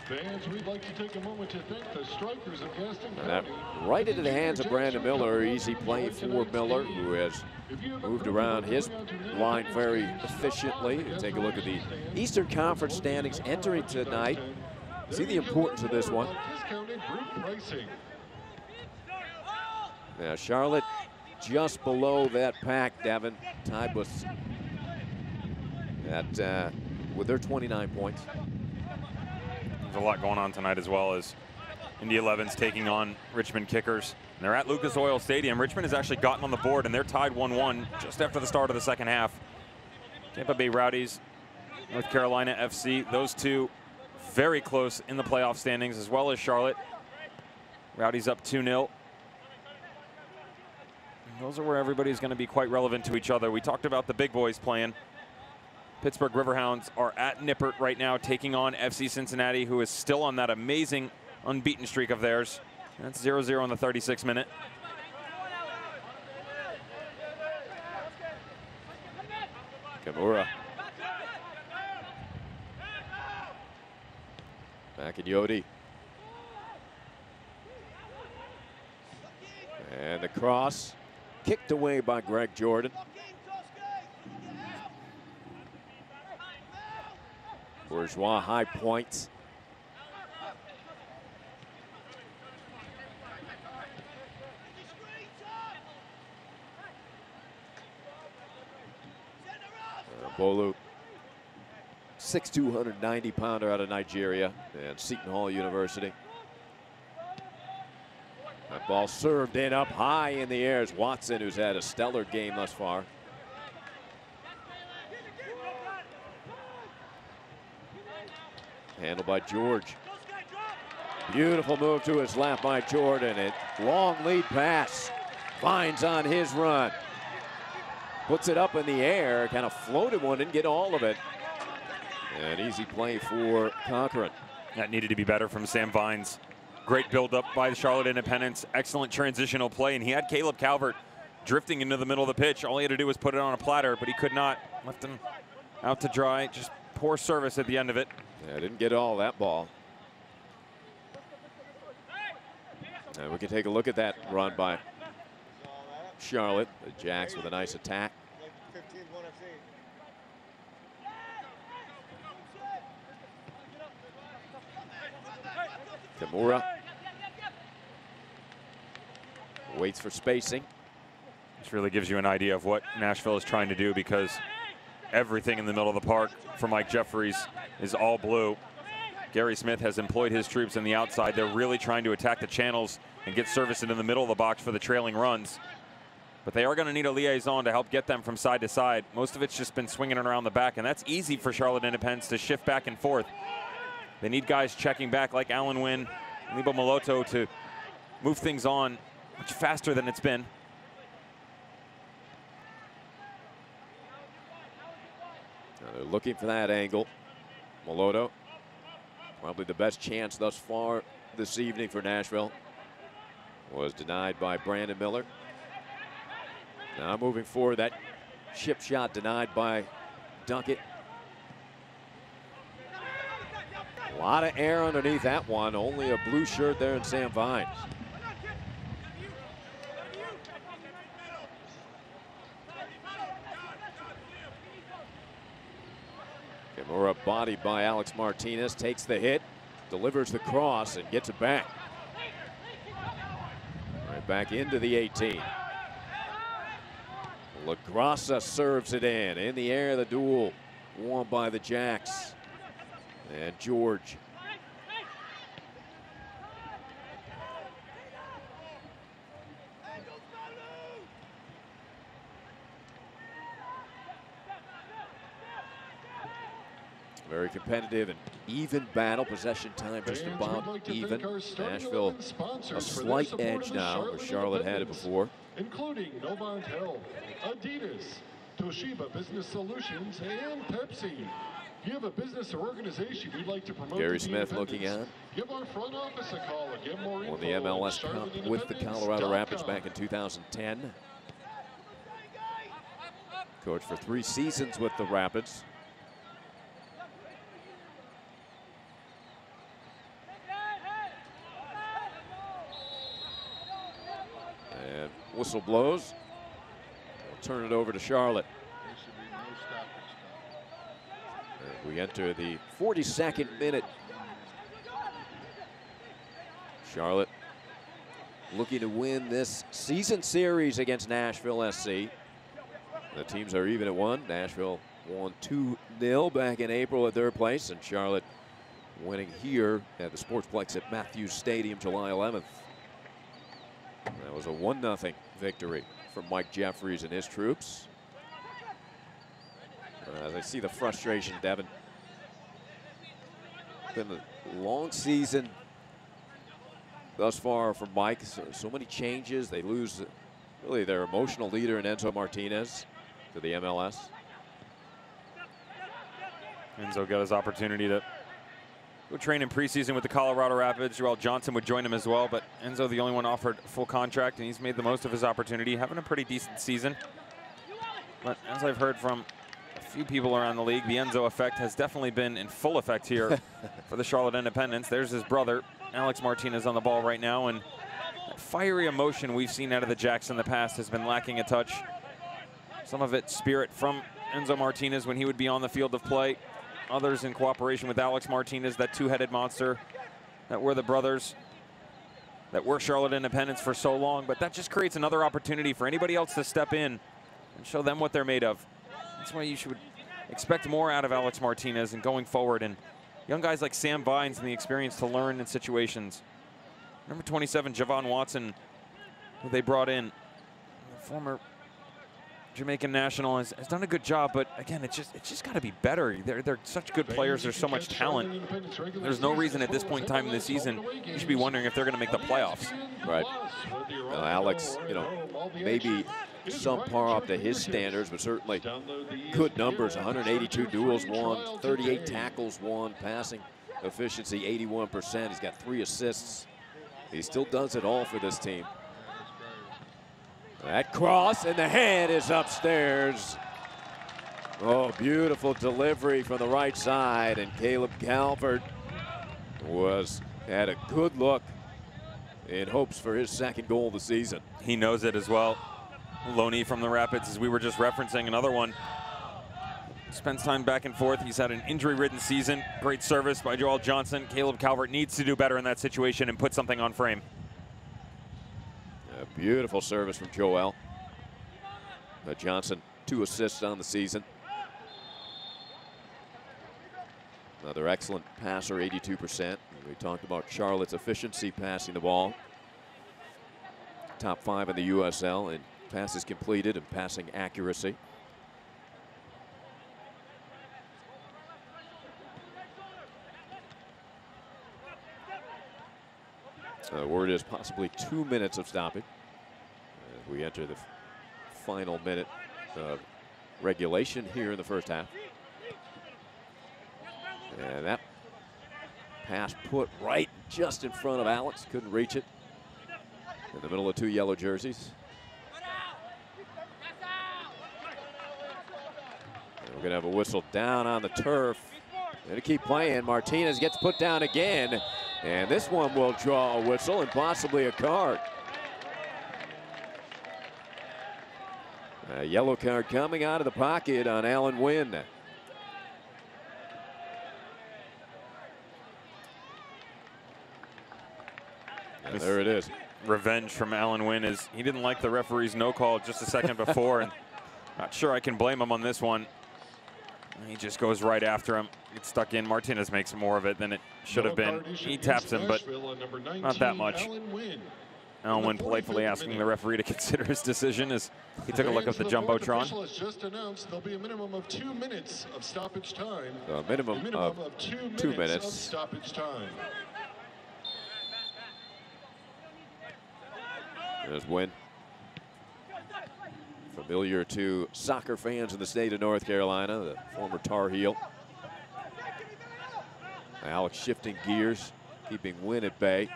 Fans, we'd like to take a moment to thank the strikers of Gaston That County. right into the hands of Brandon Miller. Easy play for Miller, who has moved around his line very efficiently. Take a look at the Eastern Conference standings entering tonight. See the importance of this one. Discounted group pricing. Now Charlotte just below that pack, Devin, tied with their 29 points. There's a lot going on tonight as well as Indy 11's taking on Richmond Kickers. And they're at Lucas Oil Stadium. Richmond has actually gotten on the board and they're tied 1-1 just after the start of the second half. Tampa Bay Rowdies, North Carolina FC, those two very close in the playoff standings, as well as Charlotte. Rowdies up 2-0. Those are where everybody's going to be quite relevant to each other. We talked about the big boys playing. Pittsburgh Riverhounds are at Nippert right now, taking on FC Cincinnati, who is still on that amazing unbeaten streak of theirs. That's 0-0 in the 36th minute. Kimura. Back in Yodi. And the cross kicked away by Greg Jordan. Bourgeois high points. Bolu, 6'2", 190-pounder out of Nigeria and Seton Hall University. That ball served in up high in the air is Watson, who's had a stellar game thus far. Handled by George. Beautiful move to his left by Jordan. And long lead pass. Finds on his run. Puts it up in the air. Kind of floated one, didn't get all of it. An easy play for Cochran. That needed to be better from Sam Vines. Great build-up by the Charlotte Independents. Excellent transitional play. And he had Caleb Calvert drifting into the middle of the pitch. All he had to do was put it on a platter, but he could not. Left him out to dry. Just poor service at the end of it. Yeah, didn't get all that ball. And we can take a look at that run by Charlotte. The Jacks with a nice attack. Kimura Waits for spacing. This really gives you an idea of what Nashville is trying to do, because everything in the middle of the park for Mike Jeffries is all blue. Gary Smith has employed his troops on the outside. They're really trying to attack the channels and get service into the middle of the box for the trailing runs. But they are going to need a liaison to help get them from side to side. Most of it's just been swinging around the back, and that's easy for Charlotte Independence to shift back and forth. They need guys checking back like Alan Wynn, Libo Moloto to move things on much faster than it's been. Now they're looking for that angle. Moloto, probably the best chance thus far this evening for Nashville, was denied by Brandon Miller. Now moving forward, that chip shot denied by Duckett. A lot of air underneath that one. Only a blue shirt there in Sam Vines. Kimura bodied by Alex Martinez, takes the hit, delivers the cross, and gets it back. Right back into the 18. LaGrassa serves it in the air, the duel won by the Jacks. And George. Very competitive and even battle. Possession time just about even. Nashville a slight edge now, where Charlotte had it before. Including Novant Health, Adidas, Toshiba Business Solutions, and Pepsi. If you have a business or organization you'd like to promote, Gary Smith looking at. Give our front office a call or get more info. Won the MLS Cup with the Colorado Rapids back in 2010. Coached for 3 seasons with the Rapids. And whistle blows. We'll turn it over to Charlotte. We enter the 42nd minute. Charlotte looking to win this season series against Nashville SC. The teams are even at 1. Nashville won 2-0 back in April at their place, and Charlotte winning here at the Sportsplex at Matthews Stadium July 11th. That was a 1-0 victory for Mike Jeffries and his troops. As I see the frustration, Devin. Been a long season thus far for Mike. So many changes. They lose really their emotional leader in Enzo Martinez to the MLS. Enzo got his opportunity to go train in preseason with the Colorado Rapids. Joel Johnson would join him as well, but Enzo the only one offered full contract, and he's made the most of his opportunity, having a pretty decent season. But as I've heard from a few people around the league, the Enzo effect has definitely been in full effect here for the Charlotte Independents. There's his brother, Alex Martinez, on the ball right now, and that fiery emotion we've seen out of the Jacks in the past has been lacking a touch. Some of it spirit from Enzo Martinez when he would be on the field of play. Others in cooperation with Alex Martinez, that two-headed monster that were the brothers that were Charlotte Independents for so long. But that just creates another opportunity for anybody else to step in and show them what they're made of. That's why you should expect more out of Alex Martinez and going forward. And young guys like Sam Vines and the experience to learn in situations. Number 27, Javon Watson, who they brought in, the former Jamaican national, has done a good job, but again, it's just got to be better. They're such good players. There's so much talent. There's no reason at this point in time in the season you should be wondering if they're going to make the playoffs. Right. Alex, maybe subpar up to his standards, but certainly good numbers. 182 duels won, 38 tackles won, passing efficiency 81%. He's got 3 assists. He still does it all for this team. That cross, and the head is upstairs. Oh, beautiful delivery from the right side, and Caleb Calvert had a good look in hopes for his 2nd goal of the season. He knows it as well. Loney from the Rapids, as we were just referencing, another one. Spends time back and forth. He's had an injury-ridden season. Great service by Joel Johnson. Caleb Calvert needs to do better in that situation and put something on frame. Beautiful service from Joel. Johnson, 2 assists on the season. Another excellent passer, 82%. We talked about Charlotte's efficiency passing the ball. Top 5 in the USL in passes completed and passing accuracy. Word is possibly 2 minutes of stoppage as we enter the final minute of regulation here in the first half. And that pass put right just in front of Alex. Couldn't reach it. In the middle of 2 yellow jerseys. And we're going to have a whistle down on the turf. Going to keep playing. Martinez gets put down again. And this one will draw a whistle and possibly a card. A yellow card coming out of the pocket on Alan Wynn. And there it is. Revenge from Alan Wynn is he didn't like the referee's no call just a second before, and not sure I can blame him on this one. He just goes right after him. Gets stuck in. Martinez makes more of it than it should have been. He taps him, but not that much. Alan Wynn politely asking the referee to consider his decision as he took a look at the Jumbotron. Just announced there'll be a minimum of 2 minutes of stoppage time. A minimum of 2 minutes of stoppage time. There's Wynn. Familiar to soccer fans in the state of North Carolina, the former Tar Heel. Alex shifting gears, keeping Wynn at bay.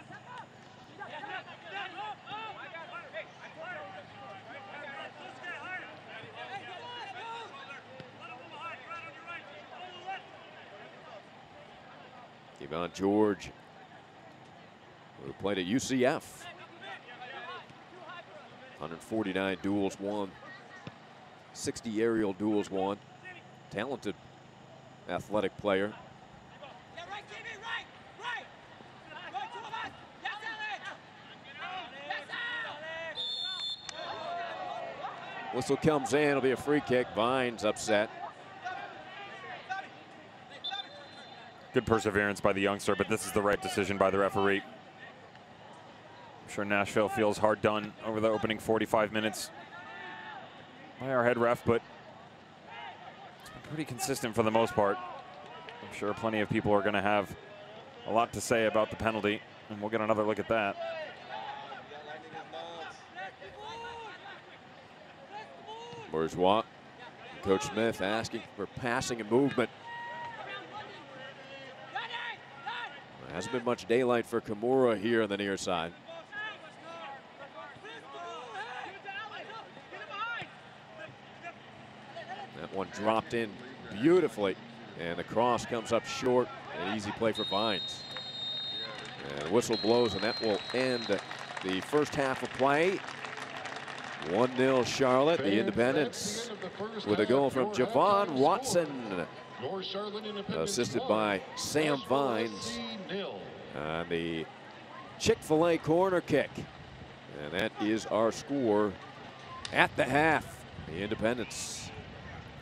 Yvonne George, who played at UCF. 149 duels won, 60 aerial duels won. Talented, athletic player. Whistle comes in, it'll be a free kick. Vines upset. Good perseverance by the youngster, but this is the right decision by the referee. I'm sure Nashville feels hard done over the opening 45 minutes by our head ref, but it's been pretty consistent for the most part. I'm sure plenty of people are going to have a lot to say about the penalty, and we'll get another look at that. Bourgeois, Coach Smith asking for passing and movement. There hasn't been much daylight for Kimura here on the near side. That one dropped in beautifully, and the cross comes up short. An easy play for Vines. And the whistle blows, and that will end the first half of play. 1-0 Charlotte, the Independents, with a goal from Javon Watson, assisted by Sam Vines on the Chick-fil-A corner kick. And that is our score at the half. The Independents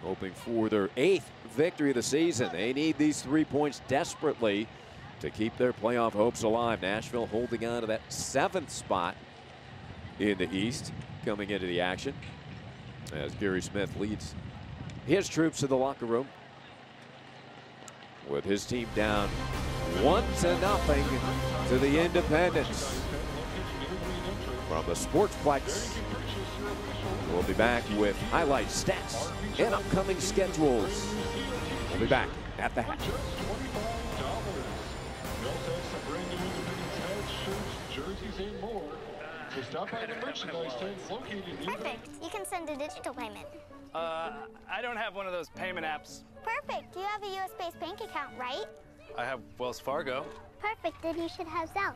hoping for their 8th victory of the season. They need these 3 points desperately to keep their playoff hopes alive. Nashville holding on to that 7th spot in the East coming into the action as Gary Smith leads his troops to the locker room with his team down 1-0 to the Independents. From the Sportsplex, we'll be back with highlights, stats, and upcoming schedules. We'll be back at the half. So stop by the merchandise tent located near. Perfect. You can send a digital payment. I don't have one of those payment apps. Perfect. You have a US-based bank account, right? I have Wells Fargo. Perfect. Then you should have Zelle.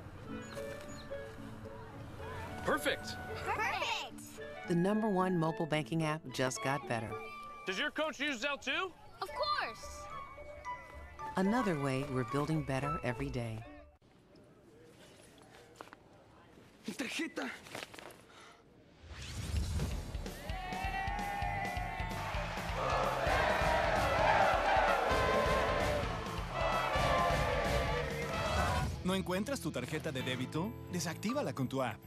Perfect. Perfect. The #1 mobile banking app just got better. Does your coach use Zelle too? Of course. Another way we're building better every day. Tarjeta. ¿No encuentras tu tarjeta de débito? Desactívala con tu app.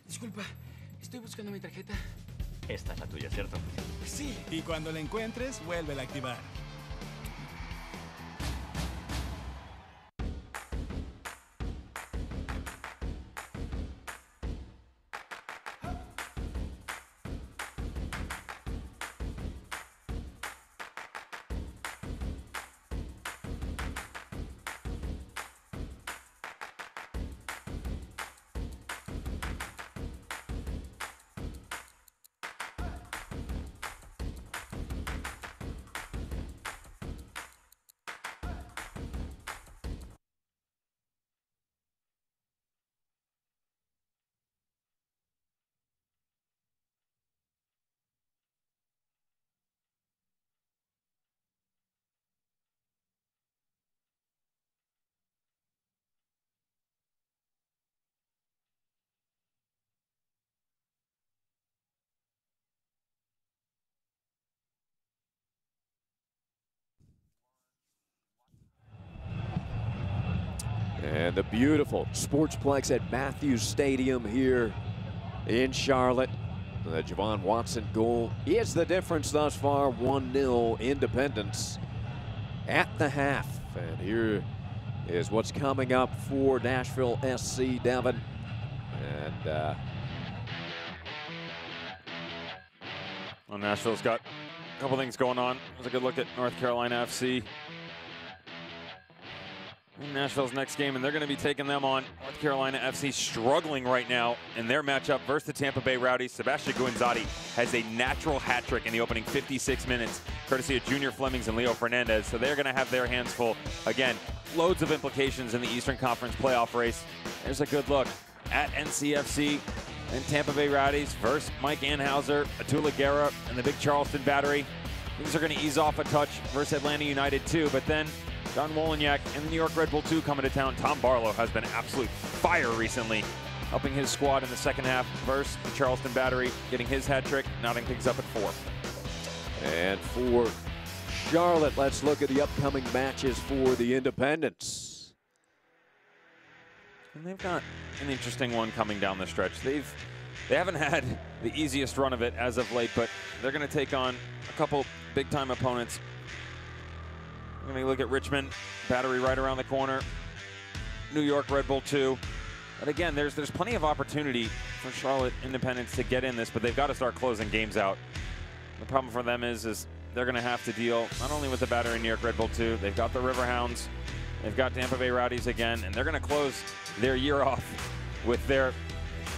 Disculpa, estoy buscando mi tarjeta. Esta es la tuya, ¿cierto? Sí. Y cuando la encuentres, vuélvela a activar. And the beautiful Sportsplex at Matthews Stadium here in Charlotte. The Javon Watson goal is the difference thus far, 1-0 Independence at the half. And here is what's coming up for Nashville SC, Devin. And well, Nashville's got a couple things going on. There's a good look at North Carolina FC. Nashville's next game, and they're going to be taking them on. North Carolina FC struggling right now in their matchup versus the Tampa Bay Rowdies. Sebastian Guinzotti has a natural hat trick in the opening 56 minutes, courtesy of Junior Flemings and Leo Fernandez. So they're going to have their hands full. Again, loads of implications in the Eastern Conference playoff race. There's a good look at NCFC and Tampa Bay Rowdies versus Mike Anhauser, Atula Guerra, and the big Charleston Battery. Things are going to ease off a touch versus Atlanta United too, but then John Wolyniak and the New York Red Bull 2 coming to town. Tom Barlow has been absolute fire recently, helping his squad in the second half versus the Charleston Battery, getting his hat trick, knotting things up at 4. And for Charlotte, let's look at the upcoming matches for the Independents. And they've got an interesting one coming down the stretch. They haven't had the easiest run of it as of late, but they're going to take on a couple big-time opponents. We're going to look at Richmond, Battery right around the corner, New York Red Bull 2. But again, there's plenty of opportunity for Charlotte Independents to get in this, but they've got to start closing games out. The problem for them is they're going to have to deal not only with the Battery New York Red Bull 2, they've got the Riverhounds, they've got Tampa Bay Rowdies again, and they're going to close their year off with their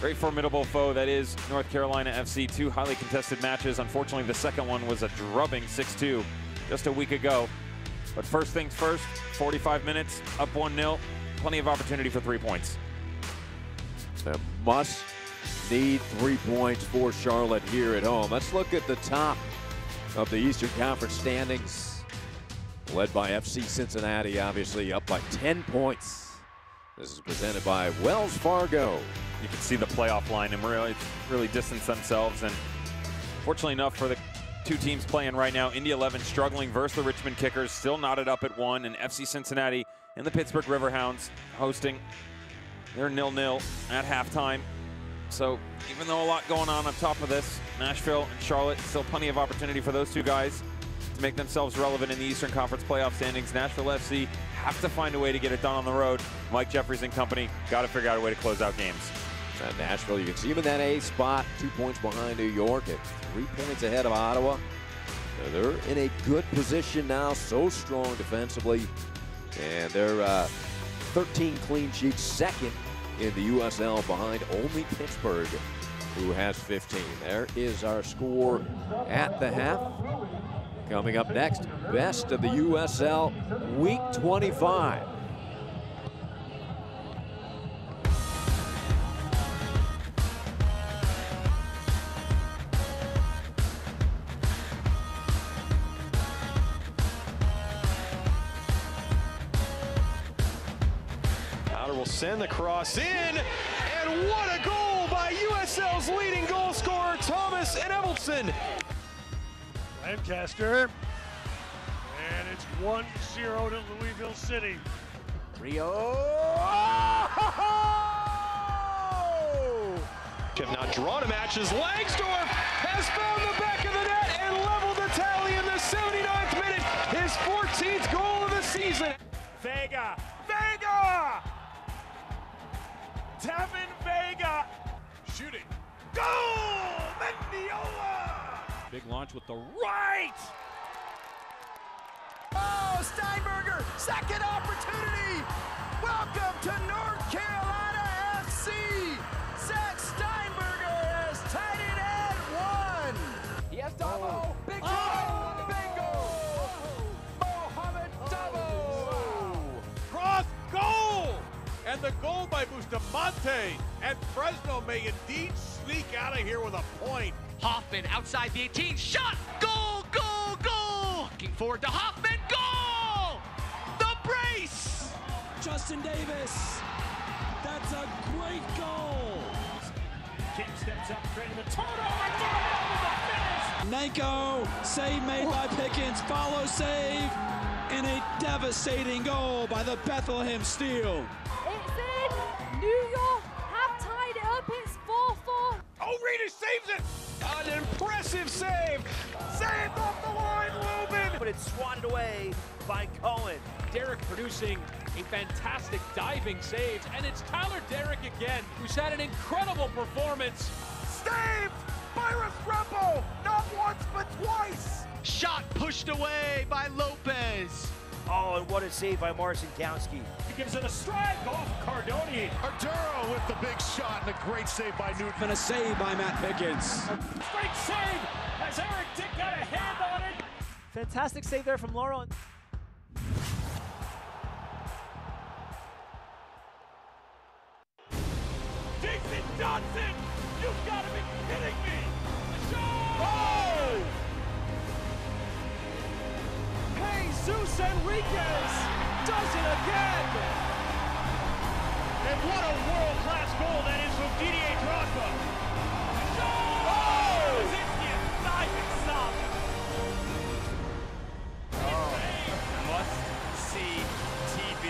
very formidable foe that is North Carolina FC. 2 highly contested matches. Unfortunately, the second one was a drubbing 6-2 just a week ago. But first things first, 45 minutes, up 1-0, plenty of opportunity for 3 points. A must need 3 points for Charlotte here at home. Let's look at the top of the Eastern Conference standings, led by FC Cincinnati, obviously up by 10 points. This is presented by Wells Fargo. You can see the playoff line and really distance themselves. And fortunately enough for the 2 teams playing right now, Indy 11 struggling versus the Richmond Kickers, still knotted up at 1, and FC Cincinnati and the Pittsburgh Riverhounds hosting. They're 0-0 at halftime. So even though a lot going on top of this, Nashville and Charlotte, still plenty of opportunity for those 2 guys to make themselves relevant in the Eastern Conference playoff standings. Nashville FC have to find a way to get it done on the road. Mike Jeffries and company got to figure out a way to close out games. Nashville, you can see them in that A spot, 2 points behind New York at 3 points ahead of Ottawa. They're in a good position now, so strong defensively. And they're 13 clean sheets, second in the USL behind only Pittsburgh, who has 15. There is our score at the half. Coming up next, best of the USL, week 25. Will send the cross in, and what a goal by USL's leading goal scorer, Thomas Enevelson. Lancaster, and it's 1-0 to Louisville City. Rio. Have not drawn a match as Langsdorff has found the back of the net and leveled the tally in the 79th minute. His 14th goal of the season. Vega. Vega! Tevin Vega. Shooting. Goal! Mendiola! Big launch with the right. Oh, Steinberger, second opportunity. Welcome to North Carolina FC. Zach Steinberger has tied it at 1. He has Davo. Big try. Bingo. Mohamed Davo. Cross goal! And the goal by Bustamante. And Fresno may indeed sneak out of here with a point. Hoffman outside the 18, shot, goal, goal, goal! Looking forward to Hoffman, goal! The brace! Justin Davis, that's a great goal! Kim steps up, creating the turnover, with the finish! Nanko, save made by Pickens, follow save, and a devastating goal by the Bethlehem Steel. It's in, New York have tied it up, it's 4-4. Oh, Reedy saves it! An impressive save. Saved off the line, Lubin! But it's swatted away by Cohen. Derek producing a fantastic diving save, and it's Tyler Derrick again, who's had an incredible performance. Saved by Restrepo, not once but twice. Shot pushed away by Lopez. Oh, and what a save by Marcin Kowski. He gives it a strike off Cardoni. Arturo with the big shot and a great save by Newton. And a save by Matt Pickens. Great save as Eric Dick got a hand on it. Fantastic save there from Laurent. Jason Johnson, you've got to be kidding me. The shot! Oh! Jesus Enriquez does it again! And what a world-class goal that is from Didier Drogba. Oh! Kaczynski is diving stop. Oh, must-see TV.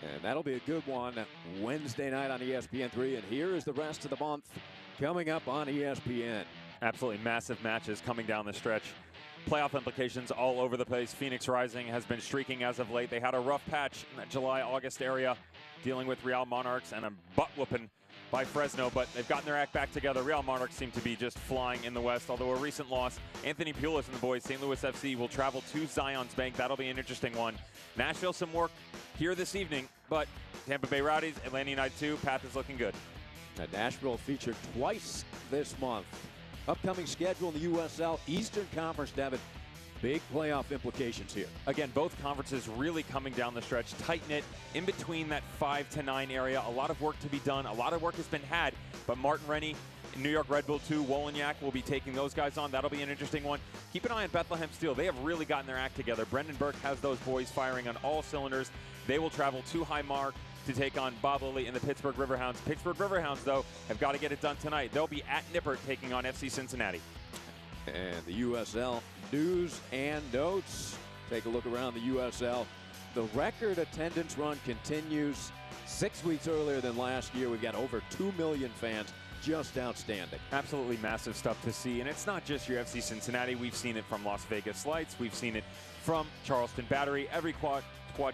And that'll be a good one Wednesday night on ESPN3. And here is the rest of the month coming up on ESPN. Absolutely massive matches coming down the stretch. Playoff implications all over the place. Phoenix Rising has been streaking as of late. They had a rough patch in that July-August area dealing with Real Monarchs and a butt-whooping by Fresno, but they've gotten their act back together. Real Monarchs seem to be just flying in the West, although a recent loss. Anthony Pulis and the boys, St. Louis FC, will travel to Zions Bank. That'll be an interesting one. Nashville, some work here this evening, but Tampa Bay Rowdies, Atlanta United 2, path is looking good. Nashville featured twice this month. Upcoming schedule in the USL Eastern Conference, Devin. Big playoff implications here. Again, both conferences really coming down the stretch, tight-knit, in between that 5 to 9 area. A lot of work to be done. A lot of work has been had, but Martin Rennie, New York Red Bull 2, Wolenyak will be taking those guys on. That'll be an interesting one. Keep an eye on Bethlehem Steel. They have really gotten their act together. Brendan Burke has those boys firing on all cylinders. They will travel to Highmark to take on Bob Lilly and the Pittsburgh Riverhounds. Pittsburgh Riverhounds, though, have got to get it done tonight. They'll be at Nippert taking on FC Cincinnati. And the USL news and notes. Take a look around the USL. The record attendance run continues. 6 weeks earlier than last year, we've got over 2 million fans. Just outstanding. Absolutely massive stuff to see. And it's not just your FC Cincinnati. We've seen it from Las Vegas Lights. We've seen it from Charleston Battery. Every squad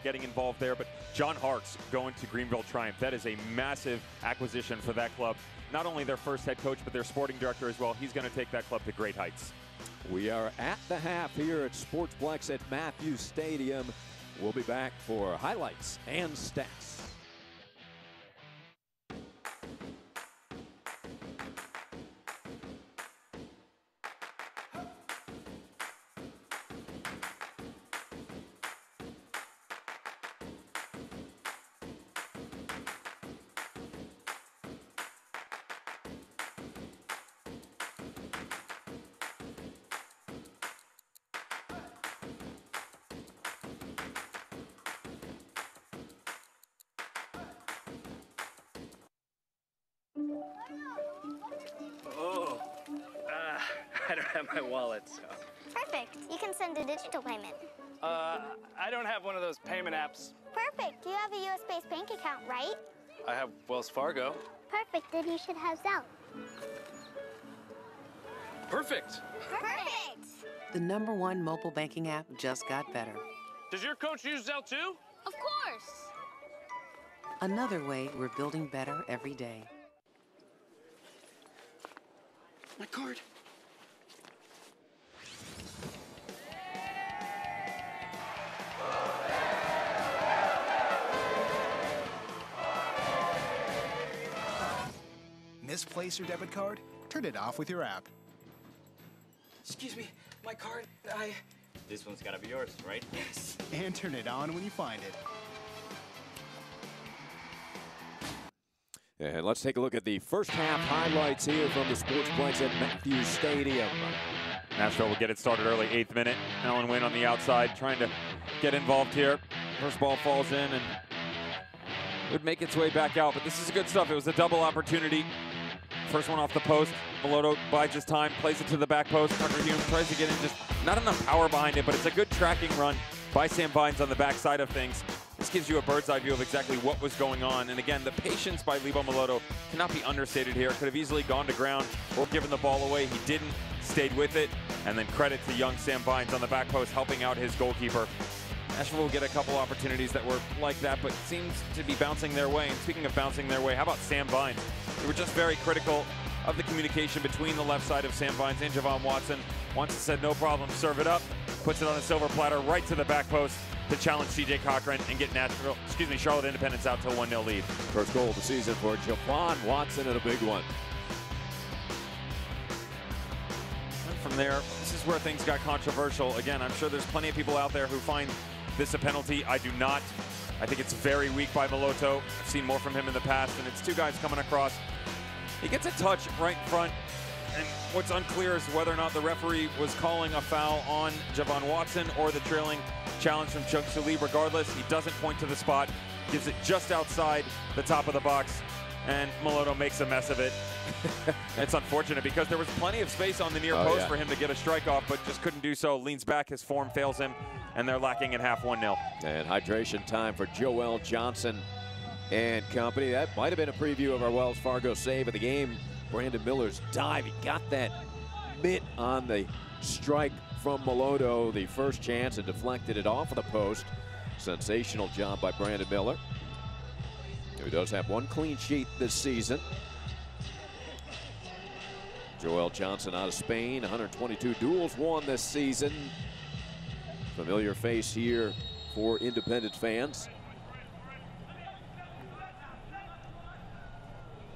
getting involved there. But John Hart's going to Greenville Triumph. That is a massive acquisition for that club. Not only their first head coach, but their sporting director as well. He's going to take that club to great heights. We are at the half here at Sportsplex at Matthews Stadium. We'll be back for highlights and stats. Oh, I don't have my wallet, so. Perfect. You can send a digital payment. I don't have one of those payment apps. Perfect. You have a US-based bank account, right? I have Wells Fargo. Perfect. Then you should have Zelle. Perfect. Perfect. The #1 mobile banking app just got better. Does your coach use Zelle too? Of course. Another way we're building better every day. My card. Misplace your debit card? Turn it off with your app. Excuse me, my card, This one's gotta be yours, right? Yes. And turn it on when you find it. And let's take a look at the first half highlights here from the Sportsplex at Matthews Stadium. Nashville will get it started early, 8th minute. Allen Wynn on the outside trying to get involved here. First ball falls in and would make its way back out, but this is good stuff. It was a double opportunity. First one off the post. Melotto bides his time, plays it to the back post. Tucker Hume tries to get in, just not enough power behind it, but it's a good tracking run by Sam Vines on the backside of things. This gives you a bird's eye view of exactly what was going on. And again, the patience by Lebo Melotto cannot be understated here. Could have easily gone to ground or given the ball away. He didn't, stayed with it. And then credit to young Sam Vines on the back post, helping out his goalkeeper. Nashville will get a couple opportunities that were like that, but seems to be bouncing their way. And speaking of bouncing their way, how about Sam Vines? They were just very critical of the communication between the left side of Sam Vines and Javon Watson. Watson said, no problem, serve it up. Puts it on a silver platter right to the back post to challenge C.J. Cochran and get Charlotte Independence out to a 1-0 lead. First goal of the season for Javon Watson, and a big one. And from there, this is where things got controversial. Again, I'm sure there's plenty of people out there who find this a penalty. I do not. I think it's very weak by Melotto. I've seen more from him in the past, and it's two guys coming across. He gets a touch right in front, and what's unclear is whether or not the referee was calling a foul on Javon Watson or the trailing challenge from Chung Soo Lee. Regardless, he doesn't point to the spot, gives it just outside the top of the box, and Melotto makes a mess of it. It's unfortunate because there was plenty of space on the near post for him to get a strike off, but just couldn't do so. Leans back, his form fails him, and they're lacking at half 1-0. And hydration time for Joel Johnson and company. That might have been a preview of our Wells Fargo save of the game. Brandon Miller's dive. He got that mitt on the strike from Melotto, the first chance, and deflected it off of the post. Sensational job by Brandon Miller, who does have one clean sheet this season. Joel Johnson out of Spain, 122 duels won this season. Familiar face here for Independent fans.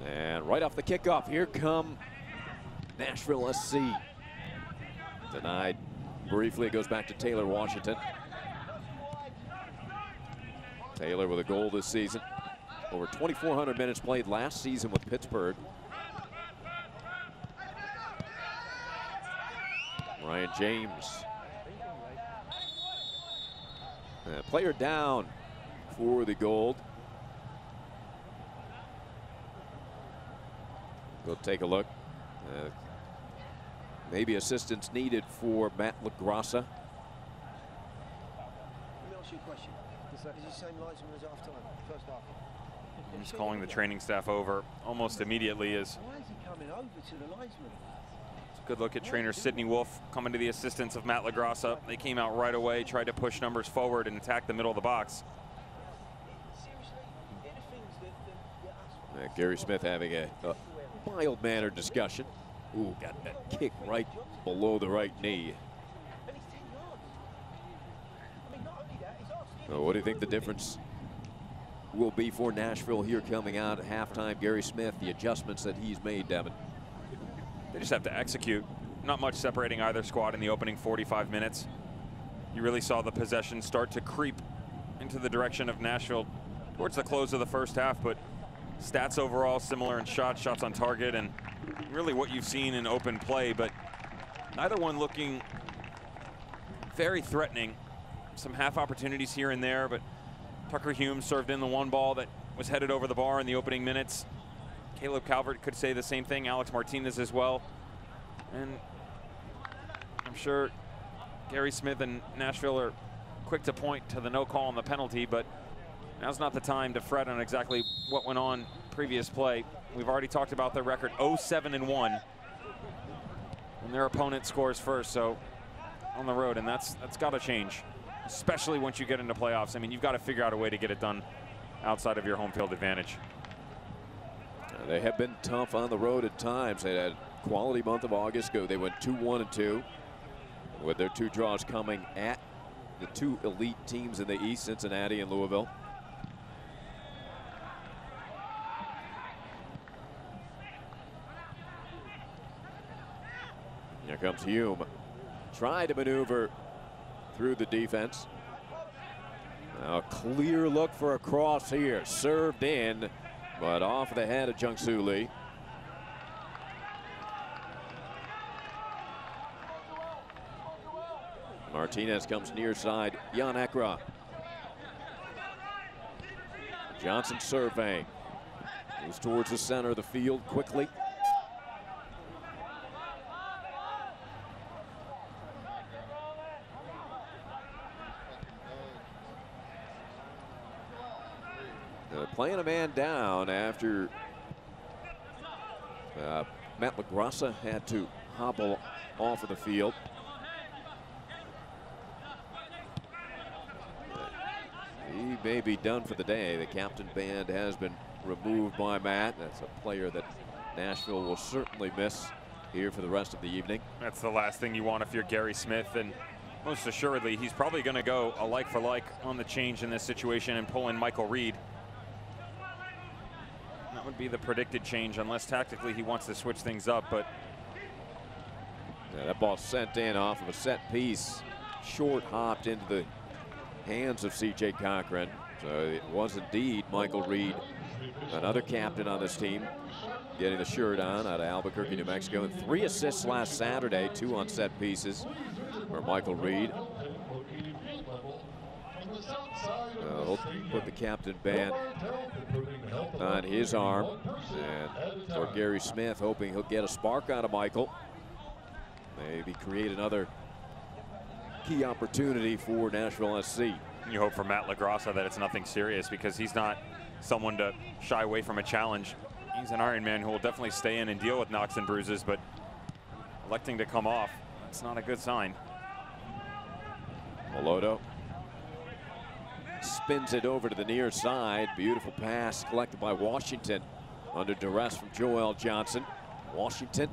And right off the kickoff, here come Nashville SC. Denied briefly, it goes back to Taylor Washington. Taylor with a goal this season. Over 2,400 minutes played last season with Pittsburgh. Ryan James. Player down for the Gold. We'll take a look. Maybe assistance needed for Matt LaGrassa. Let me ask you a question. Is he saying linesman was half time, first half? He's calling the training staff over almost immediately. Why is he coming over to the linesman? Good look at trainer Sidney Wolf coming to the assistance of Matt LaGrassa. They came out right away, tried to push numbers forward and attack the middle of the box. Gary Smith having a mild-mannered discussion. Ooh, got that kick right below the right knee. What do you think the difference will be for Nashville here coming out at halftime? Gary Smith, the adjustments that he's made, Devin. They just have to execute. Not much separating either squad in the opening 45 minutes. You really saw the possession start to creep into the direction of Nashville towards the close of the first half, but stats overall similar in shots on target, and really what you've seen in open play, but neither one looking very threatening. Some half opportunities here and there, but Tucker Hume served in the one ball that was headed over the bar in the opening minutes. Caleb Calvert could say the same thing, Alex Martinez as well. And I'm sure Gary Smith and Nashville are quick to point to the no call on the penalty, but now's not the time to fret on exactly what went on previous play. We've already talked about their record 0-7-1 when their opponent scores first, so on the road, and that's got to change, especially once you get into playoffs. I mean, you've got to figure out a way to get it done outside of your home field advantage. They have been tough on the road at times. They had a quality month of August. They went 2-1-2 with their 2 draws coming at the 2 elite teams in the East, Cincinnati and Louisville. Here comes Hume. Tried to maneuver through the defense. Now a clear look for a cross here. Served in, but off the head of Jung-Soo Lee. Martinez comes near side. Jan Ekra. Johnson surveying. Moves towards the center of the field quickly. Playing a man down after Matt LaGrassa had to hobble off of the field. He may be done for the day. The captain band has been removed by Matt. That's a player that Nashville will certainly miss here for the rest of the evening. That's the last thing you want if you're Gary Smith, and most assuredly he's probably going to go a like for like on the change in this situation and pull in Michael Reed. That would be the predicted change, unless tactically he wants to switch things up. But yeah, that ball sent in off of a set piece, short hopped into the hands of C.J. Cochran. So it was indeed Michael Reed, another captain on this team, getting the shirt on out of Albuquerque, New Mexico. And 3 assists last Saturday, 2 on set pieces for Michael Reed. He'll put the captain band on his arm, and for Gary Smith, hoping he'll get a spark out of Michael, maybe create another key opportunity for Nashville SC. You hope for Matt LaGrassa that it's nothing serious, because he's not someone to shy away from a challenge. He's an Iron Man who will definitely stay in and deal with knocks and bruises, but electing to come off, that's not a good sign. Moloto spins it over to the near side. Beautiful pass collected by Washington under duress from Joel Johnson. Washington.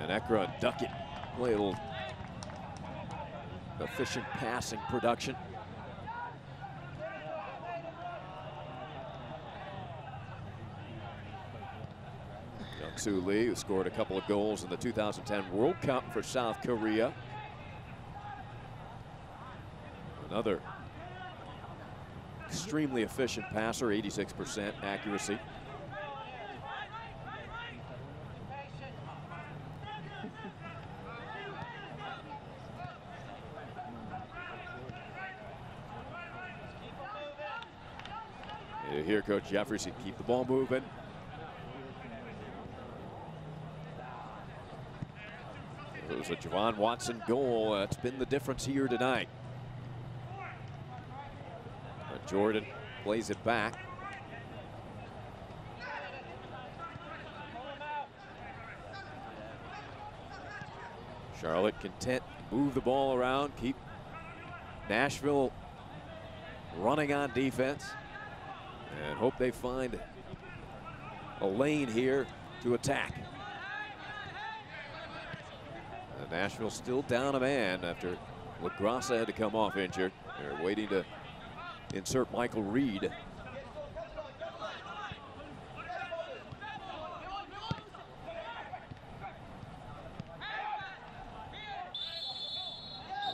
And Ekra and Duckett play a little efficient passing production. Jung-Soo Lee, who scored a couple of goals in the 2010 World Cup for South Korea. Another extremely efficient passer, 86% accuracy. Here, Coach Jeffries can keep the ball moving. It was a Javon Watson goal. That's been the difference here tonight. Jordan plays it back. Charlotte content to move the ball around, keep Nashville running on defense, and hope they find a lane here to attack. Nashville still down a man after LaGrassa had to come off injured. They're waiting to insert Michael Reed.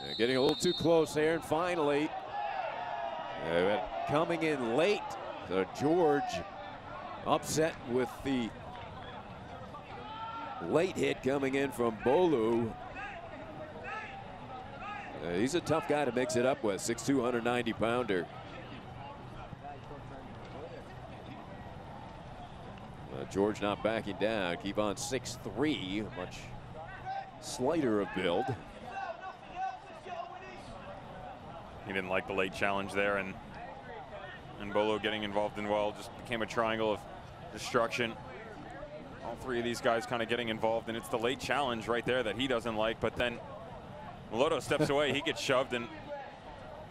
They're getting a little too close there, and finally, coming in late. So George upset with the late hit coming in from Bolu. He's a tough guy to mix it up with, 6'2", 190-pounder. George not backing down. Kevon 6'3", much slighter of build. He didn't like the late challenge there, and Bolo getting involved in well just became a triangle of destruction. All three of these guys kind of getting involved, and it's the late challenge right there that he doesn't like. But then Moloto steps away, he gets shoved, and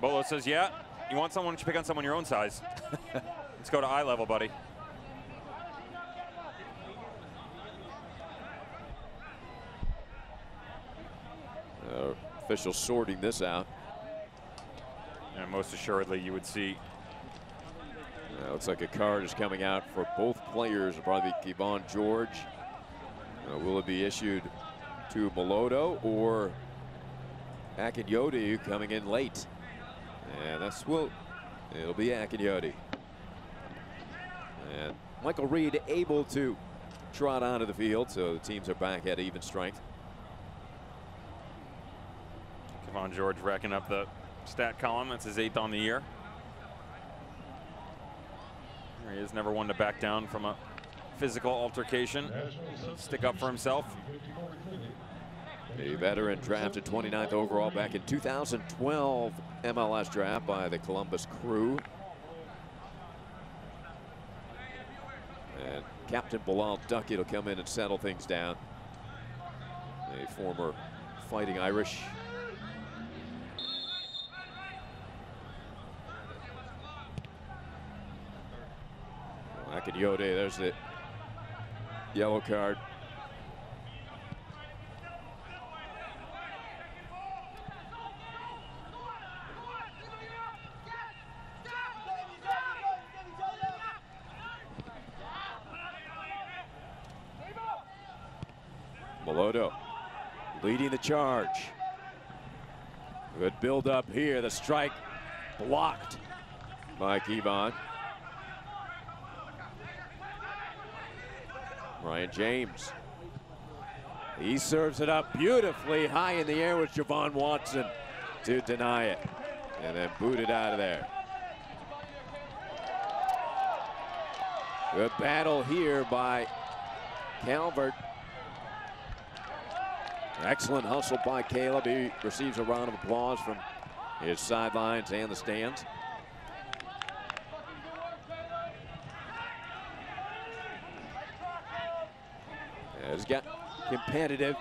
Bolo says, yeah, you want someone, you pick on someone your own size. Let's go to eye level, buddy. Officials sorting this out. And most assuredly, you would see. Looks like a card is coming out for both players. Probably Kevon George. Will it be issued to Moloto or Akinyoti coming in late? And it'll be Akinyoti. And Michael Reed able to trot onto the field, so the teams are back at even strength. Kevon George racking up the stat column. That's his 8th on the year. He is never one to back down from a physical altercation. Stick up for himself. A veteran drafted 29th overall back in 2012 MLS draft by the Columbus Crew. And Captain Bilal Duckett will come in and settle things down. A former Fighting Irish. Akinyoti, there's the yellow card. Moloto leading the charge. Good build up here. The strike blocked by Kevon. Ryan James. He serves it up beautifully high in the air with Javon Watson to deny it. And then booted out of there. Good battle here by Calvert. Excellent hustle by Caleb. He receives a round of applause from his sidelines and the stands. It's got competitive.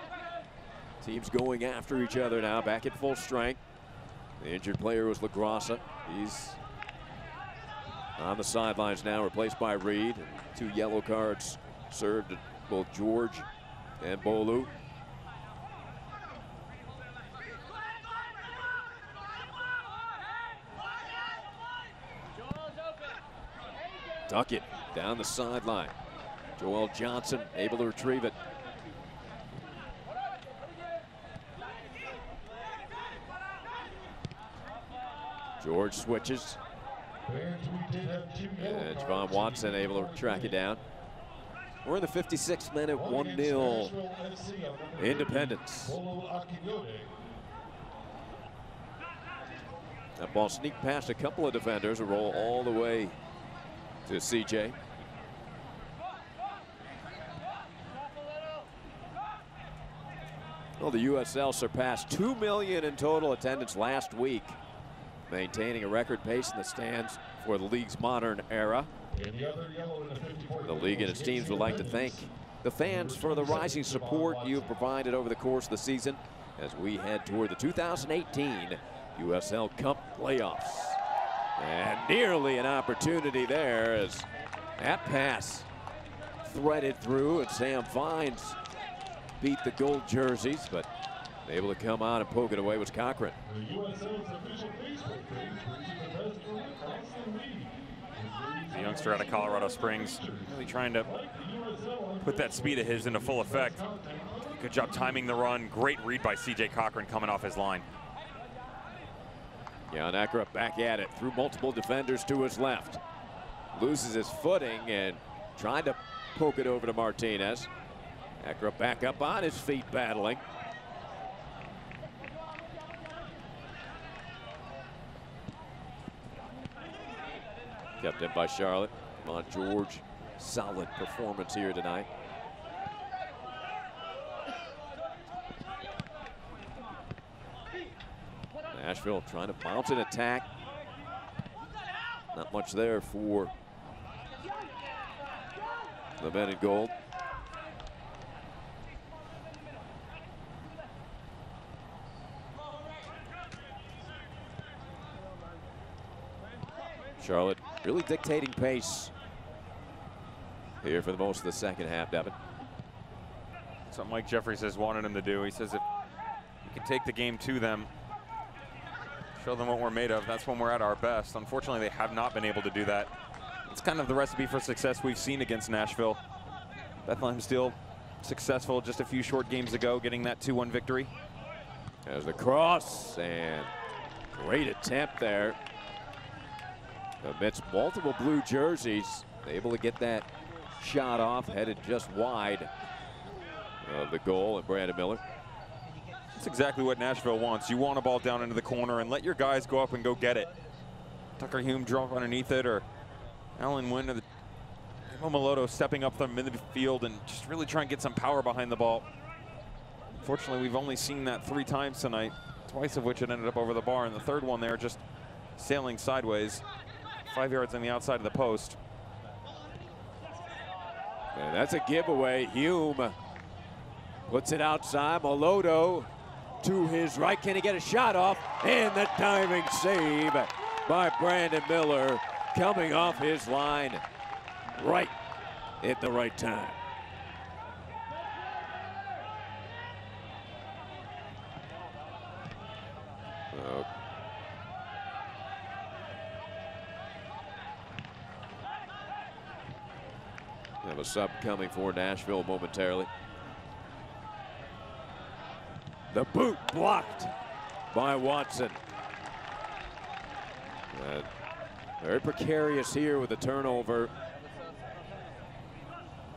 Teams going after each other now, back at full strength. The injured player was LaGrassa. He's on the sidelines now, replaced by Reed. 2 yellow cards served to both George and Bolu. Duckett down the sideline. Joel Johnson able to retrieve it. George switches. And Javon Watson able to track it down. We're in the 56th minute, 1-0 Independence. That ball sneaked past a couple of defenders, a roll all the way to CJ. Well, the USL surpassed 2 million in total attendance last week, maintaining a record pace in the stands for the league's modern era. The league and its teams would like to thank the fans for the rising support you've provided over the course of the season as we head toward the 2018 USL Cup playoffs. And nearly an opportunity there as that pass threaded through, and Sam Vines beat the gold jerseys, but able to come out and poke it away was Cochran. The youngster out of Colorado Springs really trying to put that speed of his into full effect. Good job timing the run. Great read by CJ Cochran coming off his line. Jan Akra back at it through multiple defenders to his left. Loses his footing and tried to poke it over to Martinez. Akra back up on his feet battling. Kept in by Charlotte. Kevon George solid performance here tonight. Nashville trying to bounce an attack. Not much there for the men in gold. Charlotte really dictating pace here for the most of the second half, Devin. Something Mike Jeffries has wanted him to do. He says if we can take the game to them, show them what we're made of, that's when we're at our best. Unfortunately, they have not been able to do that. It's kind of the recipe for success we've seen against Nashville. Bethlehem Steel successful just a few short games ago, getting that 2-1 victory. There's the cross, and great attempt there. Amidst multiple blue jerseys, able to get that shot off, headed just wide of the goal, and Brandon Miller. That's exactly what Nashville wants. You want a ball down into the corner and let your guys go up and go get it. Tucker Hume drop underneath it, or Alan Wynn or the Momoloto stepping up them in the field and just really try and get some power behind the ball. Unfortunately, we've only seen that 3 times tonight, twice of which it ended up over the bar, and the third one there just sailing sideways, 5 yards on the outside of the post. And that's a giveaway. Hume puts it outside. Moloto to his right. Can he get a shot off? And the diving save by Brandon Miller, coming off his line right at the right time. We have a sub coming for Nashville momentarily. The boot blocked by Watson. Very precarious here with the turnover.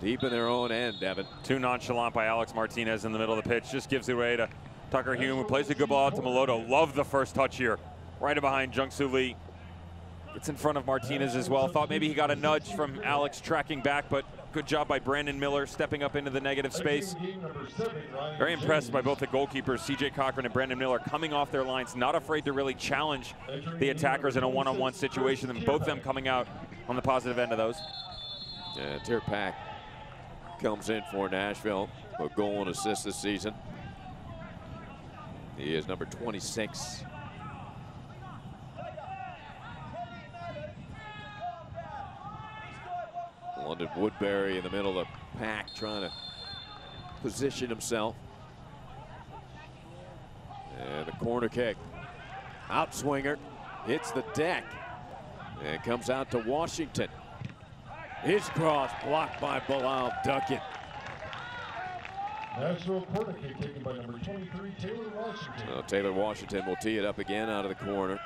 Deep in their own end, Devin. Too nonchalant by Alex Martinez in the middle of the pitch. Just gives it away to Tucker Hume, who plays a good ball out to Moloto. Love the first touch here. Right behind Jung-Soo Lee. Gets in front of Martinez as well. Thought maybe he got a nudge from Alex tracking back, but good job by Brandon Miller stepping up into the negative space. Very impressed by both the goalkeepers, CJ Cochran and Brandon Miller, coming off their lines, not afraid to really challenge the attackers in a one-on-one situation, and both of them coming out on the positive end of those. Yeah, Tirpak comes in for Nashville, a goal and assist this season. He is number 26. London Woodbury in the middle of the pack, trying to position himself. And the corner kick. Outswinger hits the deck and comes out to Washington. His cross blocked by Bilal Duckett. National corner kick taken by number 23, Taylor Washington. So Taylor Washington will tee it up again out of the corner.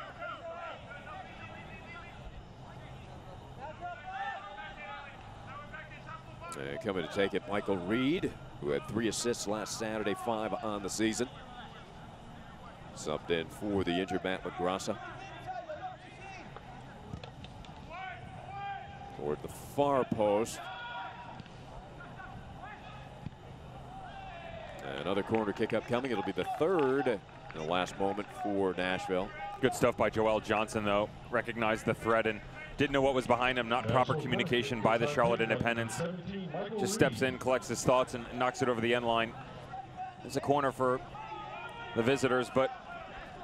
And coming to take it, Michael Reed, who had 3 assists last Saturday, 5 on the season. Subbed in for the injured Matt McGrassa. Toward the far post. Another corner kick upcoming. It'll be the third in the last moment for Nashville. Good stuff by Joel Johnson, though. Recognized the threat and didn't know what was behind him. Not proper communication by the Charlotte Independents. Just steps in, collects his thoughts, and knocks it over the end line. There's a corner for the visitors, but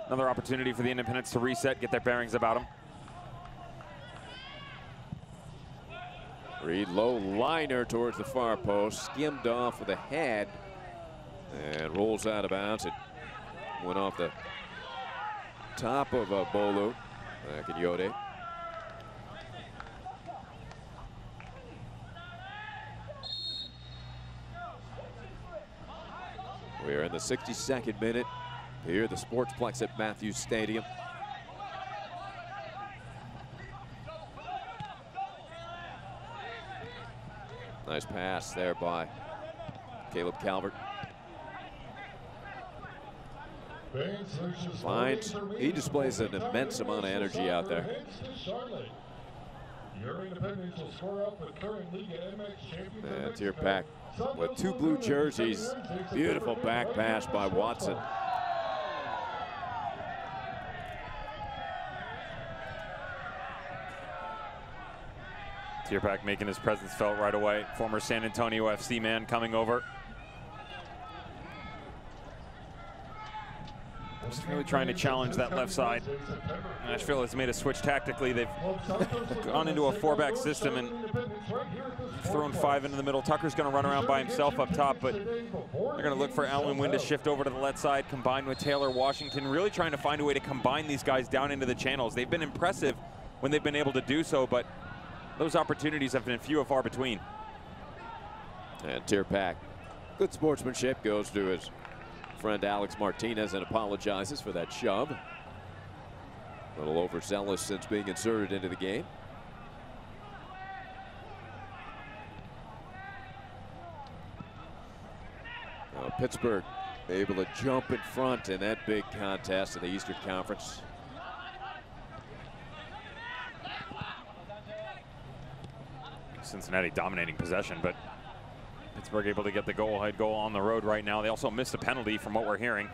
another opportunity for the Independents to reset, get their bearings about them. Reed, low liner towards the far post, skimmed off with a head and rolls out of bounds. It went off the top of Bolu, Kanyode. We are in the 62nd minute here at the Sportsplex at Matthews Stadium. Nice pass there by Caleb Calvert. He displays an immense amount of energy out there. Your Independence will square up with current league and MX champions. Tier pack with 2 blue jerseys. Beautiful back pass by Watson. Tierpak making his presence felt right away. Former San Antonio FC man coming over. Just really trying to challenge that left side. Nashville has made a switch tactically. They've gone into a 4-back system and thrown 5 into the middle. Tucker's going to run around by himself up top, but they're going to look for Allen Wynn to shift over to the left side, combined with Taylor Washington, really trying to find a way to combine these guys down into the channels. They've been impressive when they've been able to do so, but those opportunities have been few and far between. And Tierpak, good sportsmanship, goes to his friend Alex Martinez and apologizes for that shove. A little overzealous since being inserted into the game. Now Pittsburgh able to jump in front in that big contest in the Eastern Conference. Cincinnati dominating possession, but Pittsburgh able to get the go-ahead goal on the road right now. They also missed a penalty from what we're hearing.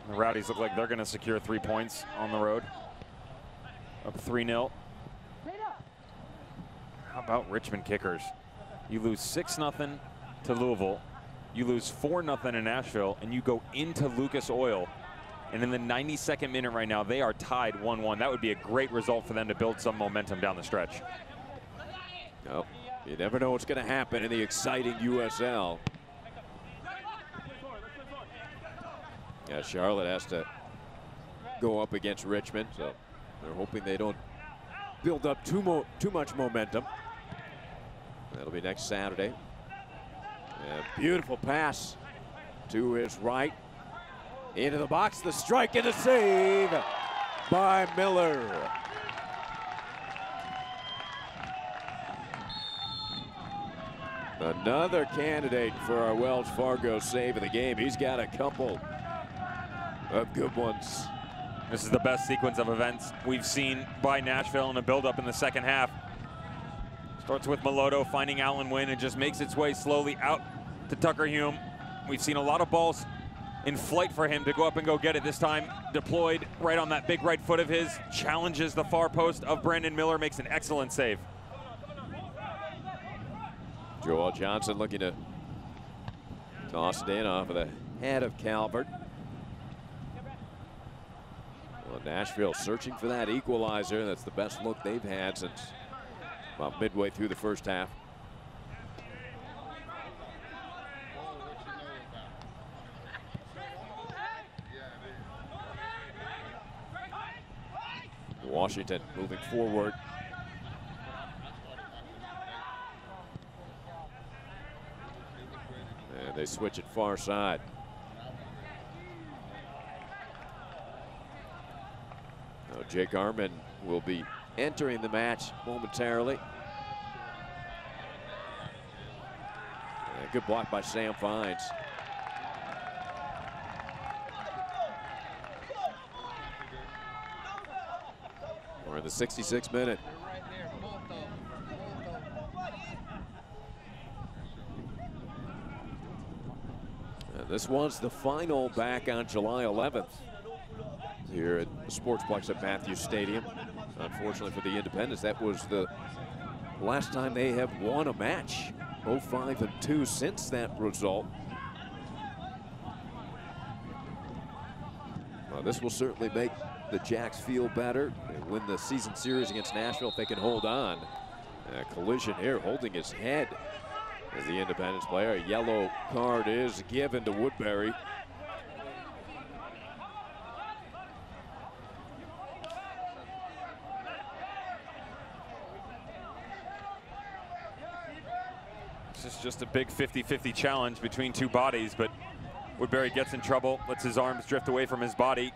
The Rowdies look like they're going to secure 3 points on the road. Up 3-0. How about Richmond kickers? You lose 6-0 to Louisville. You lose 4-0 in Nashville, and you go into Lucas Oil. And in the 92nd minute right now, they are tied 1-1. That would be a great result for them to build some momentum down the stretch. No, you never know what's going to happen in the exciting USL. Yeah, Charlotte has to go up against Richmond, so they're hoping they don't build up too much momentum. That'll be next Saturday. A beautiful pass to his right. Into the box, the strike and the save by Miller. Another candidate for our Wells Fargo save of the game. He's got a couple of good ones. This is the best sequence of events we've seen by Nashville in a build-up in the second half. Starts with Meloto finding Allen Wynn and just makes its way slowly out to Tucker Hume. We've seen a lot of balls in flight for him to go up and go get it. This time deployed right on that big right foot of his, challenges the far post of Brandon Miller, makes an excellent save. Joel Johnson looking to toss it in off of the head of Calvert. Well, Nashville searching for that equalizer. That's the best look they've had since about midway through the first half. Washington moving forward. And they switch it far side. Now Jake Arman will be entering the match momentarily. And good block by Sam Fines. We're in the 66th minute. And this was the final back on July 11th here at the Sportsplex at Matthews Stadium. Unfortunately for the Independents, that was the last time they have won a match. 0-5-2 since that result. Well, this will certainly make the Jacks feel better. They win the season series against Nashville if they can hold on. Collision here, holding his head as the Independence player. A yellow card is given to Woodbury. This is just a big 50-50 challenge between two bodies, but Woodbury gets in trouble, lets his arms drift away from his body.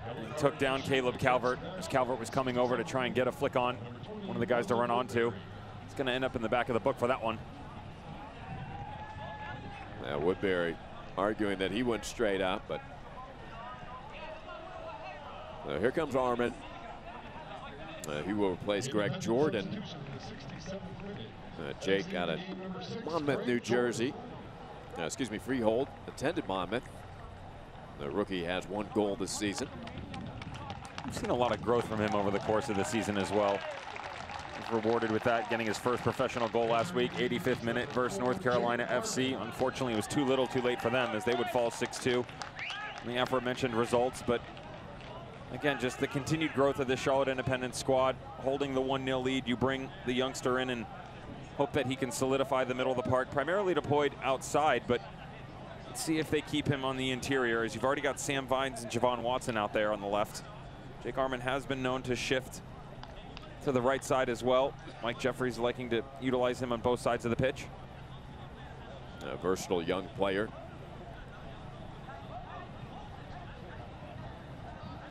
And took down Caleb Calvert as Calvert was coming over to try and get a flick on one of the guys to run onto. It's going to end up in the back of the book for that one. Now Woodbury arguing that he went straight up, but here comes Arman. He will replace Greg Jordan. Jake out of Monmouth, New Jersey. Freehold attended Monmouth. The rookie has 1 goal this season. We've seen a lot of growth from him over the course of the season as well. He's rewarded with that, getting his first professional goal last week, 85th minute versus North Carolina FC. Unfortunately, it was too little too late for them as they would fall 6-2 in the aforementioned results. But again, just the continued growth of this Charlotte Independence squad, holding the 1-0 lead. You bring the youngster in and hope that he can solidify the middle of the park, primarily deployed outside, but let's see if they keep him on the interior, as you've already got Sam Vines and Javon Watson out there on the left. Jake Arman has been known to shift to the right side as well. Mike Jeffries liking to utilize him on both sides of the pitch. A versatile young player.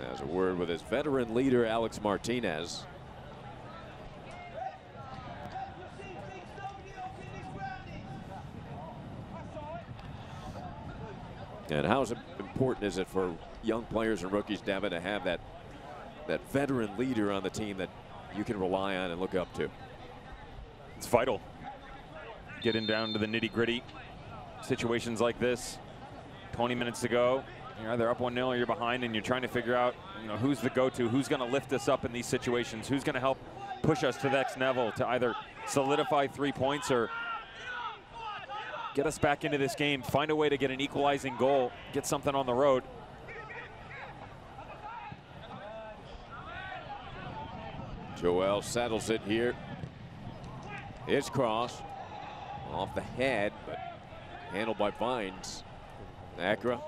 Has a word with his veteran leader, Alex Martinez. And how important is it for young players and rookies, Devin, to have that veteran leader on the team that you can rely on and look up to? It's vital. Getting down to the nitty-gritty situations like this. 20 minutes to go. You're either up 1-0 or you're behind, and you're trying to figure out, who's the go-to, who's going to lift us up in these situations, who's going to help push us to the next level to either solidify 3 points or get us back into this game, find a way to get an equalizing goal, get something on the road. Joel settles it here. His cross off the head, but handled by Vines. Acra.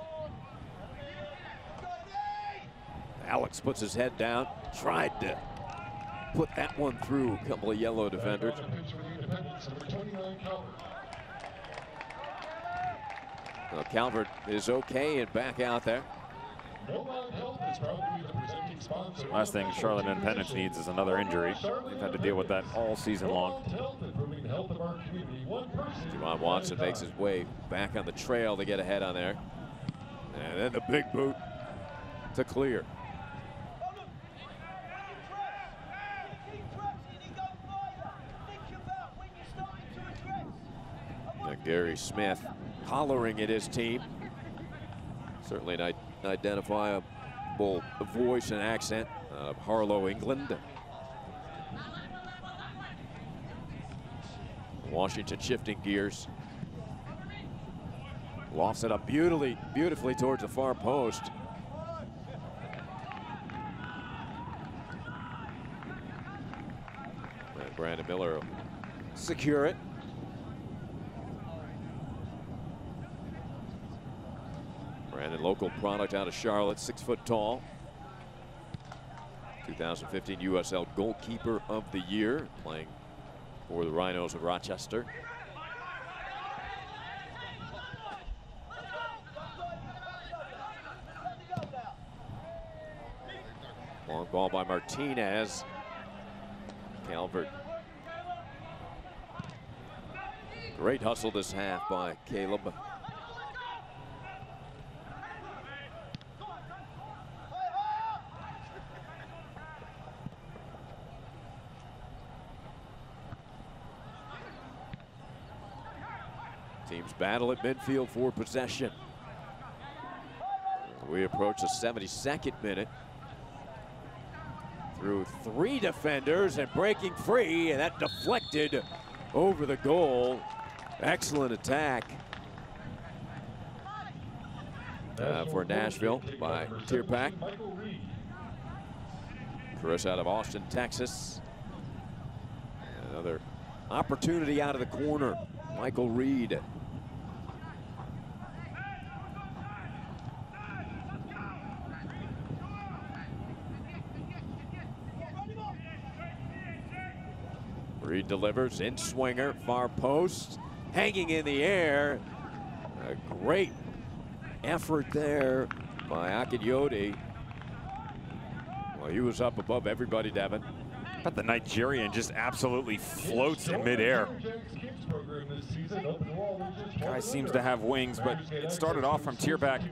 Alex puts his head down, tried to put that one through a couple of yellow defenders. Well, Calvert is okay and back out there. Last thing Charlotte Independence needs is another injury. They've had to deal with that all season long. Javon Watson makes his way back on the trail to get ahead on there. And then the big boot to clear. Gary Smith hollering at his team. Certainly an identifiable voice and accent of Harlow, England. Washington shifting gears. Lofts it up beautifully towards the far post. And Brandon Miller will secure it. Brandon, local product out of Charlotte, 6 foot tall. 2015 USL Goalkeeper of the Year, playing for the Rhinos of Rochester. Long ball by Martinez. Calvert. Great hustle this half by Caleb. Teams battle at midfield for possession. We approach the 72nd minute. Through 3 defenders and breaking free, and that deflected over the goal. Excellent attack for Nashville by Tierpak. Chris out of Austin, Texas. Another opportunity out of the corner. Michael Reed. Reed delivers in swinger, far post, hanging in the air. A great effort there by Akinyode. Well, he was up above everybody, Devin. But the Nigerian just absolutely floats in midair. Guy seems to have wings, but it started off from Tierpak.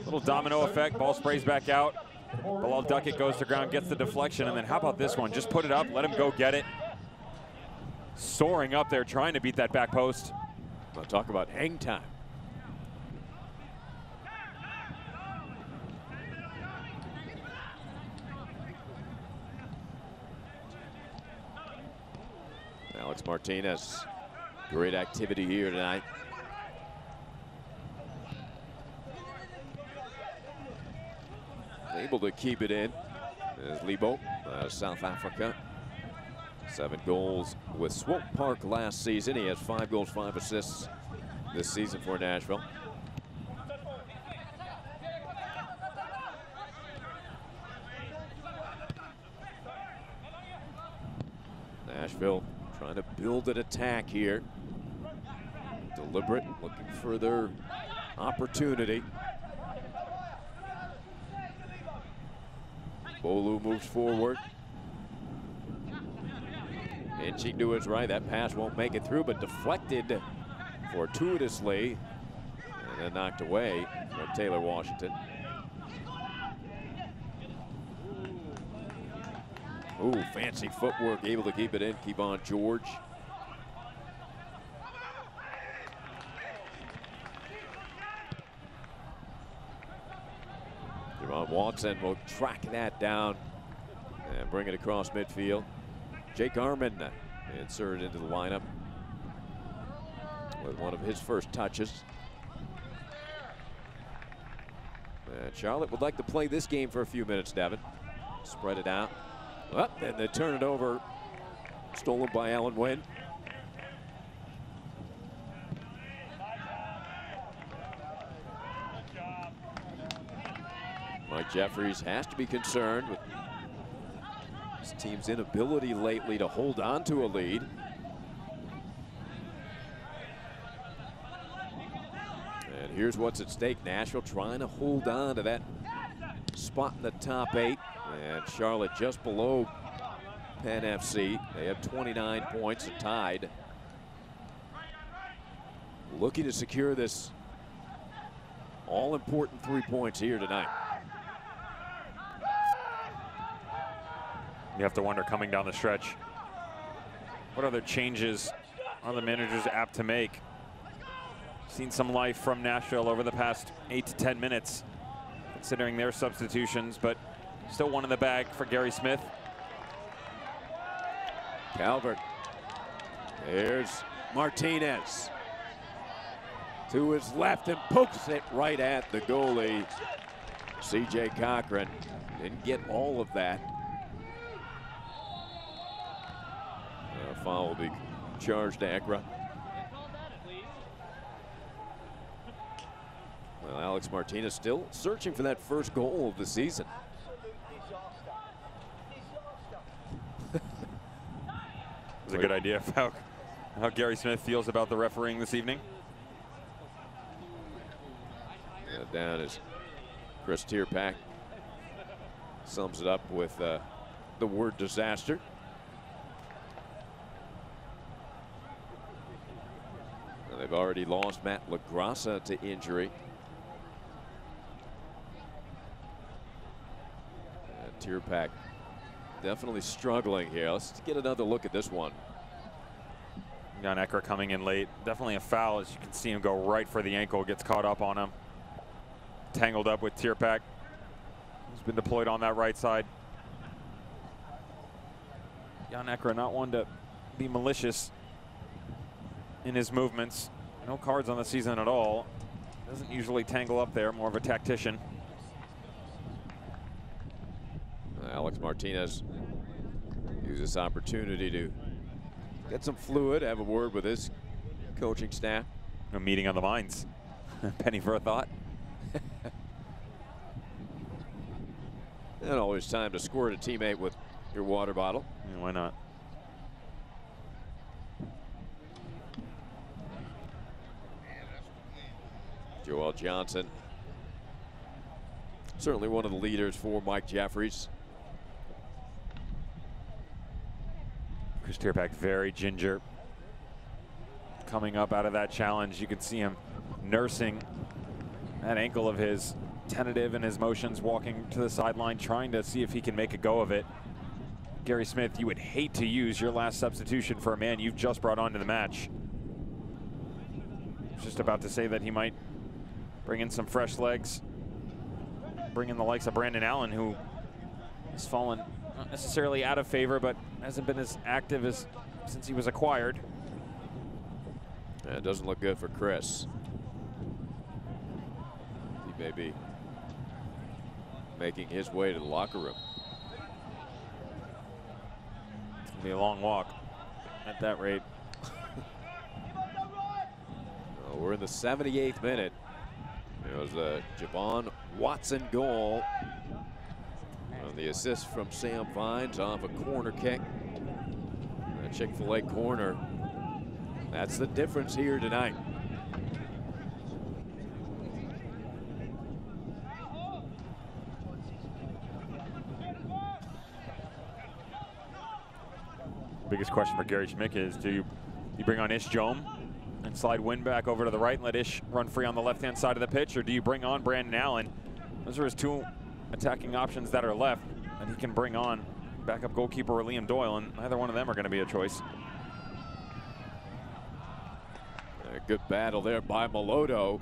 Little domino effect, ball sprays back out. Bilal Duckett goes to ground, gets the deflection, and then how about this one? Just put it up, let him go get it. Soaring up there, trying to beat that back post. We'll talk about hang time. Alex Martinez, great activity here tonight. Able to keep it in as Lebo, South Africa. 7 goals with Swope Park last season. He has 5 goals, 5 assists this season for Nashville. Nashville trying to build an attack here. Deliberate, looking for their opportunity. Bolu moves forward. Inching to his right. That pass won't make it through, but deflected fortuitously and then knocked away from Taylor Washington. Ooh, fancy footwork, able to keep it in. Kevon George. Javon Watson will track that down and bring it across midfield. Jake Arman inserted into the lineup with one of his first touches. And Charlotte would like to play this game for a few minutes, Devin. Spread it out. Well, and they turn it over. Stolen by Alan Wynn. Mike Jeffries has to be concerned with his team's inability lately to hold on to a lead. And here's what's at stake. Nashville trying to hold on to that spot in the top 8. And Charlotte just below Penn FC. They have 29 points and tied. Looking to secure this all-important 3 points here tonight. You have to wonder, coming down the stretch, what other changes are the managers apt to make? Seen some life from Nashville over the past 8 to 10 minutes, considering their substitutions, but still one in the bag for Gary Smith. Calvert. Here's Martinez. To his left and pokes it right at the goalie. C.J. Cochran didn't get all of that. Foul will be charged to Ekra. Well, Alex Martinez still searching for that first goal of the season. It's a good idea of how Gary Smith feels about the refereeing this evening. Down is Chris Tierpak. Sums it up with the word disaster. They've already lost Matt LaGrassa to injury. Tierpak definitely struggling here. Let's get another look at this one. Jan Ekra coming in late. Definitely a foul, as you can see him go right for the ankle. Gets caught up on him. Tangled up with Tierpak, who's been deployed on that right side. Jan Ekra, not one to be malicious in his movements. No cards on the season at all. Doesn't usually tangle up there, more of a tactician. Alex Martinez uses this opportunity to get some fluid, have a word with his coaching staff. A meeting on the minds. Penny for a thought. And always time to squirt a teammate with your water bottle. Yeah, why not? Joel Johnson, certainly one of the leaders for Mike Jeffries. Chris Tierpak, very ginger. Coming up out of that challenge, you can see him nursing that ankle of his. tentative in his motions, walking to the sideline, trying to see if he can make a go of it. Gary Smith, you would hate to use your last substitution for a man you've just brought onto the match. I was just about to say that he might bring in some fresh legs, bring in the likes of Brandon Allen, who has fallen not necessarily out of favor, but hasn't been as active as since he was acquired. Yeah, it doesn't look good for Chris. He may be making his way to the locker room. It's gonna be a long walk at that rate. Well, we're in the 78th minute. It was a Javon Watson goal. On the assist from Sam Vines off a corner kick. A Chick-fil-A corner. That's the difference here tonight. Biggest question for Gary Schmick is, do you bring on Ish Jome and slide Wynn back over to the right and let Ish run free on the left-hand side of the pitch, or do you bring on Brandon Allen? Those are his two attacking options that are left, and he can bring on backup goalkeeper Liam Doyle, and neither one of them are going to be a choice. A good battle there by Melodo.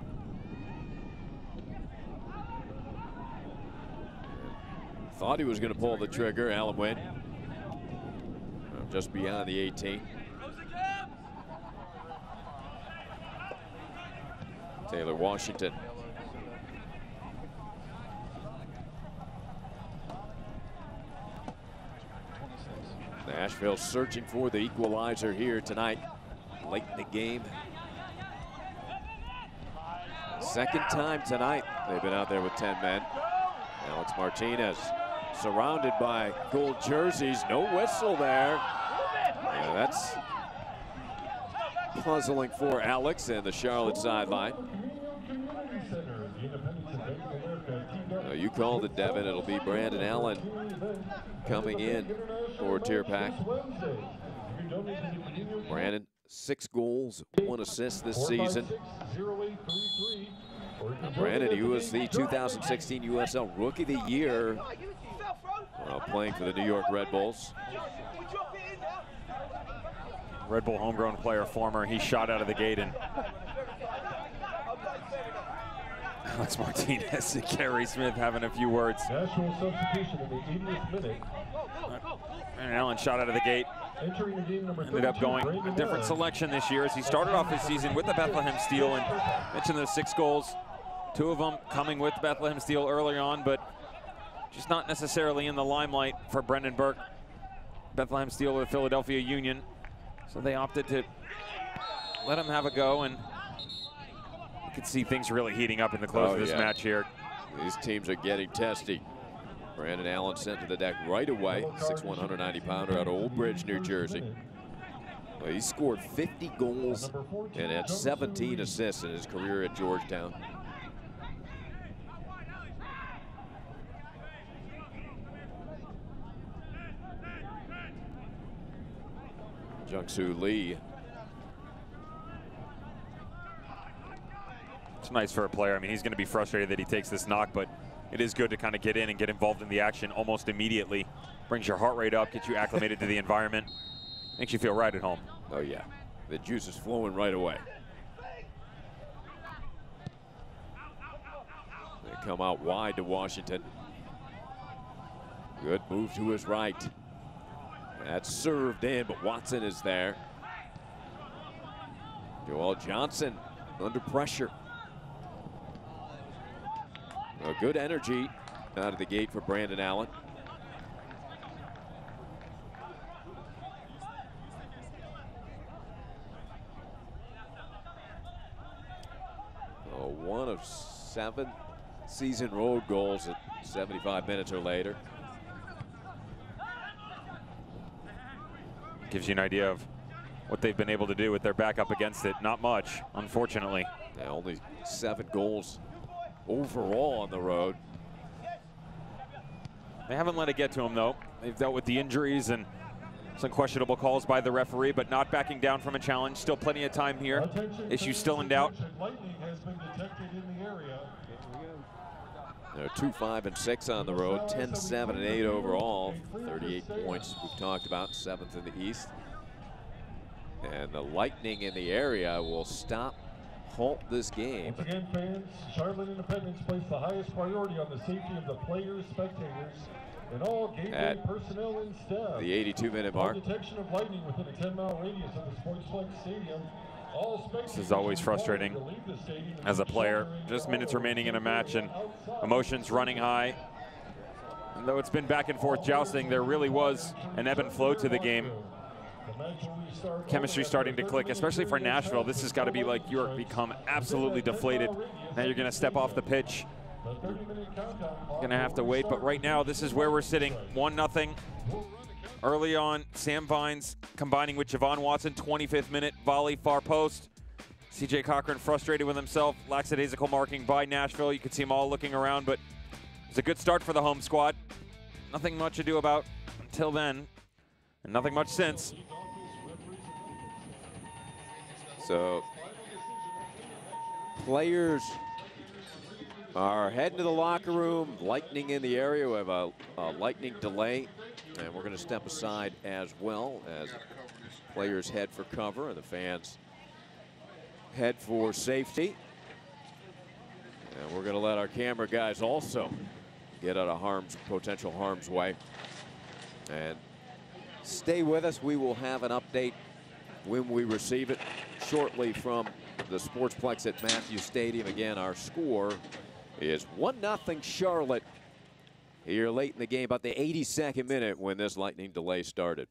Thought he was going to pull the trigger, Allen Wynn. Just beyond the 18. Taylor Washington. Nashville searching for the equalizer here tonight, late in the game. Second time tonight they've been out there with 10 men. Alex Martinez surrounded by gold jerseys. No whistle there. Yeah, that's puzzling for Alex and the Charlotte sideline. You called it, Devin. It'll be Brandon Allen coming in for Tierpak. Brandon, 6 goals, 1 assist this season. Brandon, he was the 2016 USL Rookie of the Year while playing for the New York Red Bulls. Red Bull homegrown player, former. He shot out of the gate, and Alex Martinez and Gary Smith having a few words. National substitution in the 80th minute. And Allen shot out of the gate. Entering the game number Ended up going a different selection this year as he started off his season with the Bethlehem Steel, and mentioned those 6 goals. 2 of them coming with Bethlehem Steel early on, but just not necessarily in the limelight for Brendan Burke. Bethlehem Steel with Philadelphia Union. So they opted to let him have a go, and you could see things really heating up in the close of this match here. These teams are getting testy. Brandon Allen sent to the deck right away. 6'1", 190-pounder out of Old Bridge, New Jersey. Well, he scored 50 goals and had 17 assists in his career at Georgetown. Jung-Soo Lee. It's nice for a player. I mean, he's going to be frustrated that he takes this knock, but it is good to kind of get in and get involved in the action almost immediately. Brings your heart rate up, gets you acclimated to the environment, makes you feel right at home. Oh yeah, the juice is flowing right away. They come out wide to Washington. Good move to his right. That's served in, but Watson is there. Joel Johnson under pressure. A good energy out of the gate for Brandon Allen. One of 7 season road goals at 75 minutes or later. Gives you an idea of what they've been able to do with their backup against it. Not much, unfortunately. Yeah, only 7 goals overall on the road. They haven't let it get to them, though. They've dealt with the injuries and some questionable calls by the referee, but not backing down from a challenge. Still plenty of time here. Issue still in doubt. Lightning has been detected in the area. They're 2-5-6 on the road, 10-7-8 overall, 38 points we've talked about, 7th in the East. And the Lightning in the area will halt this game. Once again, fans, Charlotte Independence place the highest priority on the safety of the players, spectators, and all game day personnel and staff. The 82-minute mark. Detection of lightning within a 10-mile radius of the Sportsplex Stadium. This is always frustrating as a player. Just minutes remaining in a match and emotions running high. And though it's been back and forth jousting, there really was an ebb and flow to the game. Chemistry starting to click, especially for Nashville. This has got to be like York, become absolutely deflated. Now you're going to step off the pitch. Going to have to wait, but right now this is where we're sitting, 1-0. Early on, Sam Vines combining with Javon Watson, 25th minute volley far post. CJ Cochran frustrated with himself, lackadaisical marking by Nashville. You could see them all looking around, but it's a good start for the home squad. Nothing much to do about until then, and nothing much since. So players are heading to the locker room. Lightning in the area. We have a lightning delay, and we're going to step aside as well as players head for cover and the fans head for safety. And we're going to let our camera guys also get out of potential harm's way. And stay with us. We will have an update when we receive it shortly from the Sportsplex at Matthews Stadium. Again, our score is 1-0 Charlotte here late in the game, about the 82nd minute when this lightning delay started.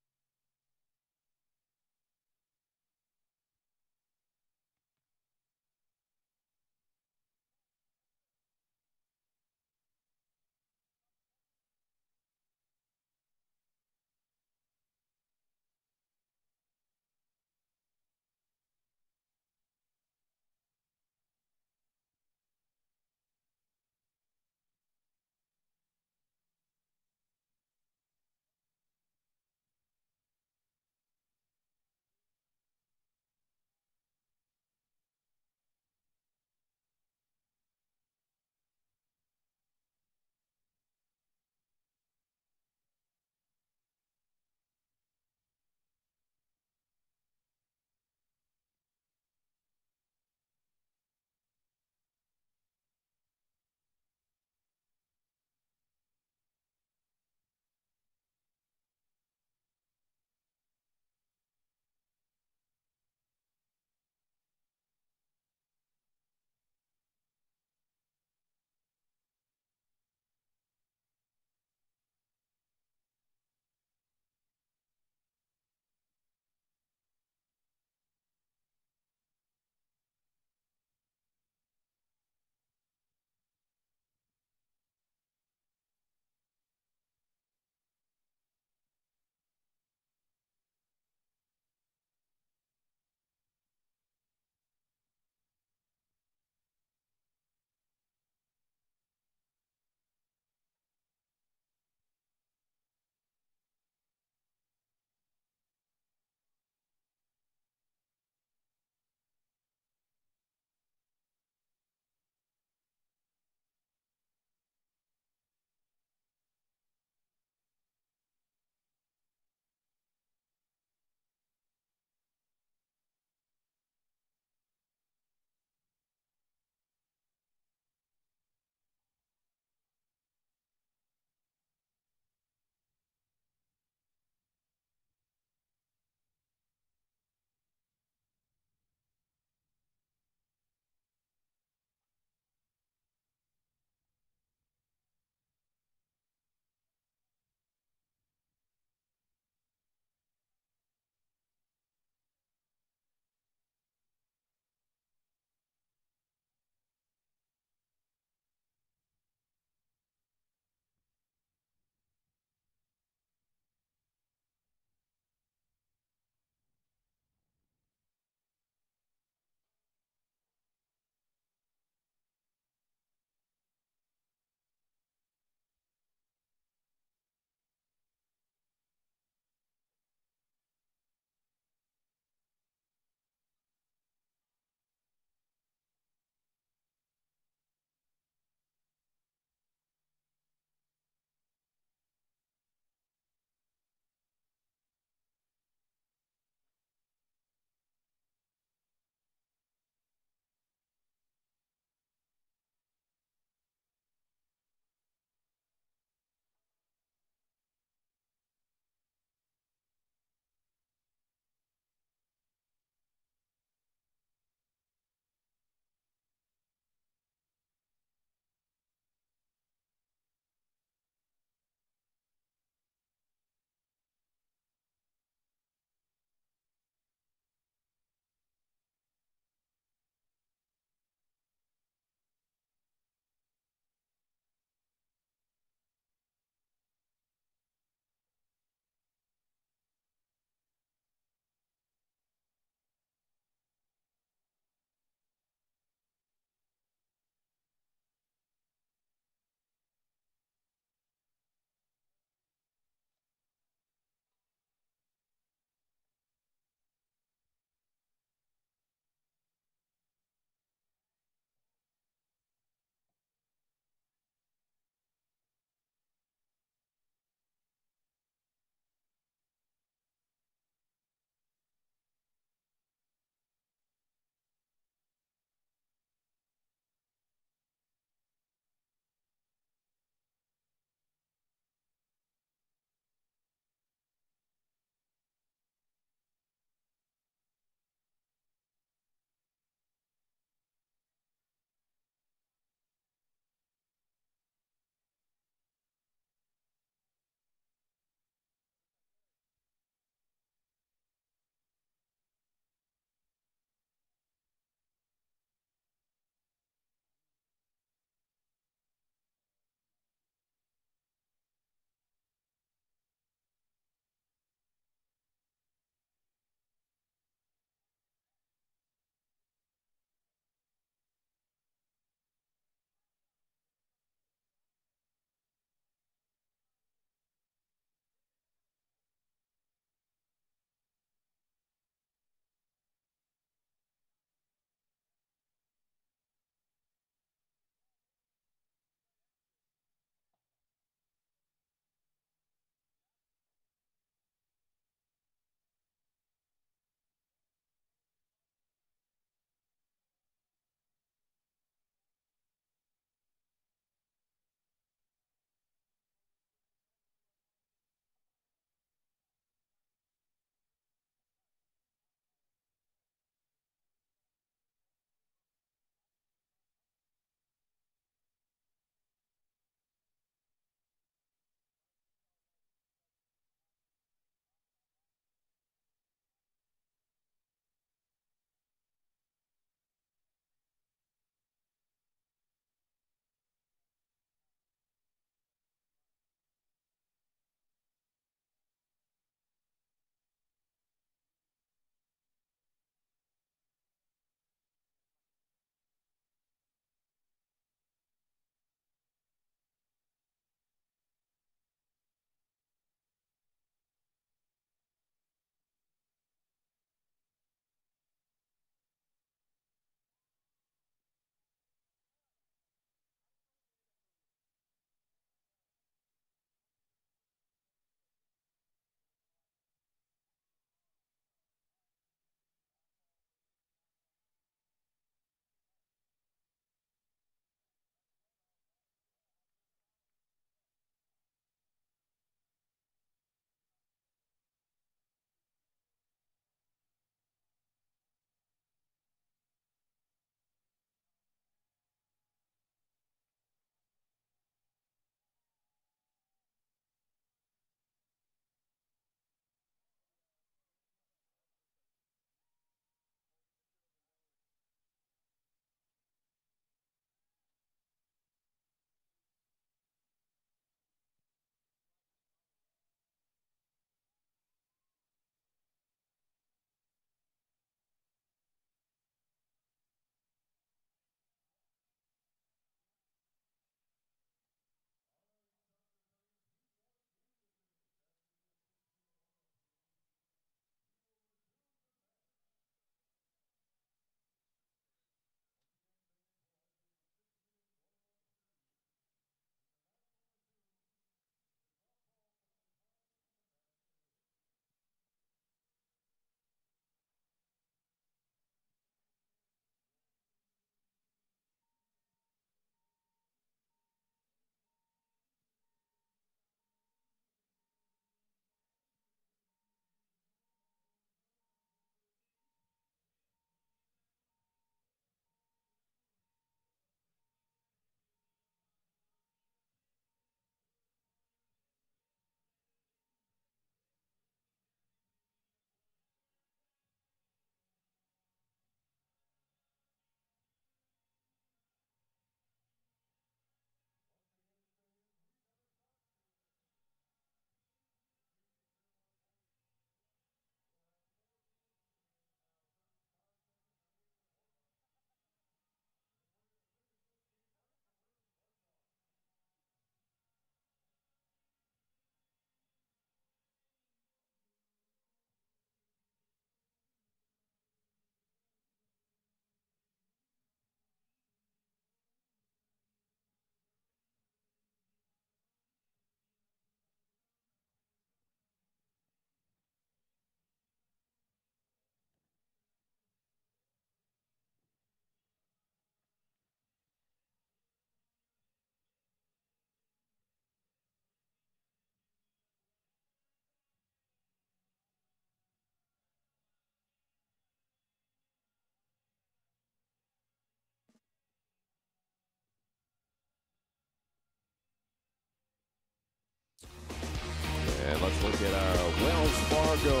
Fargo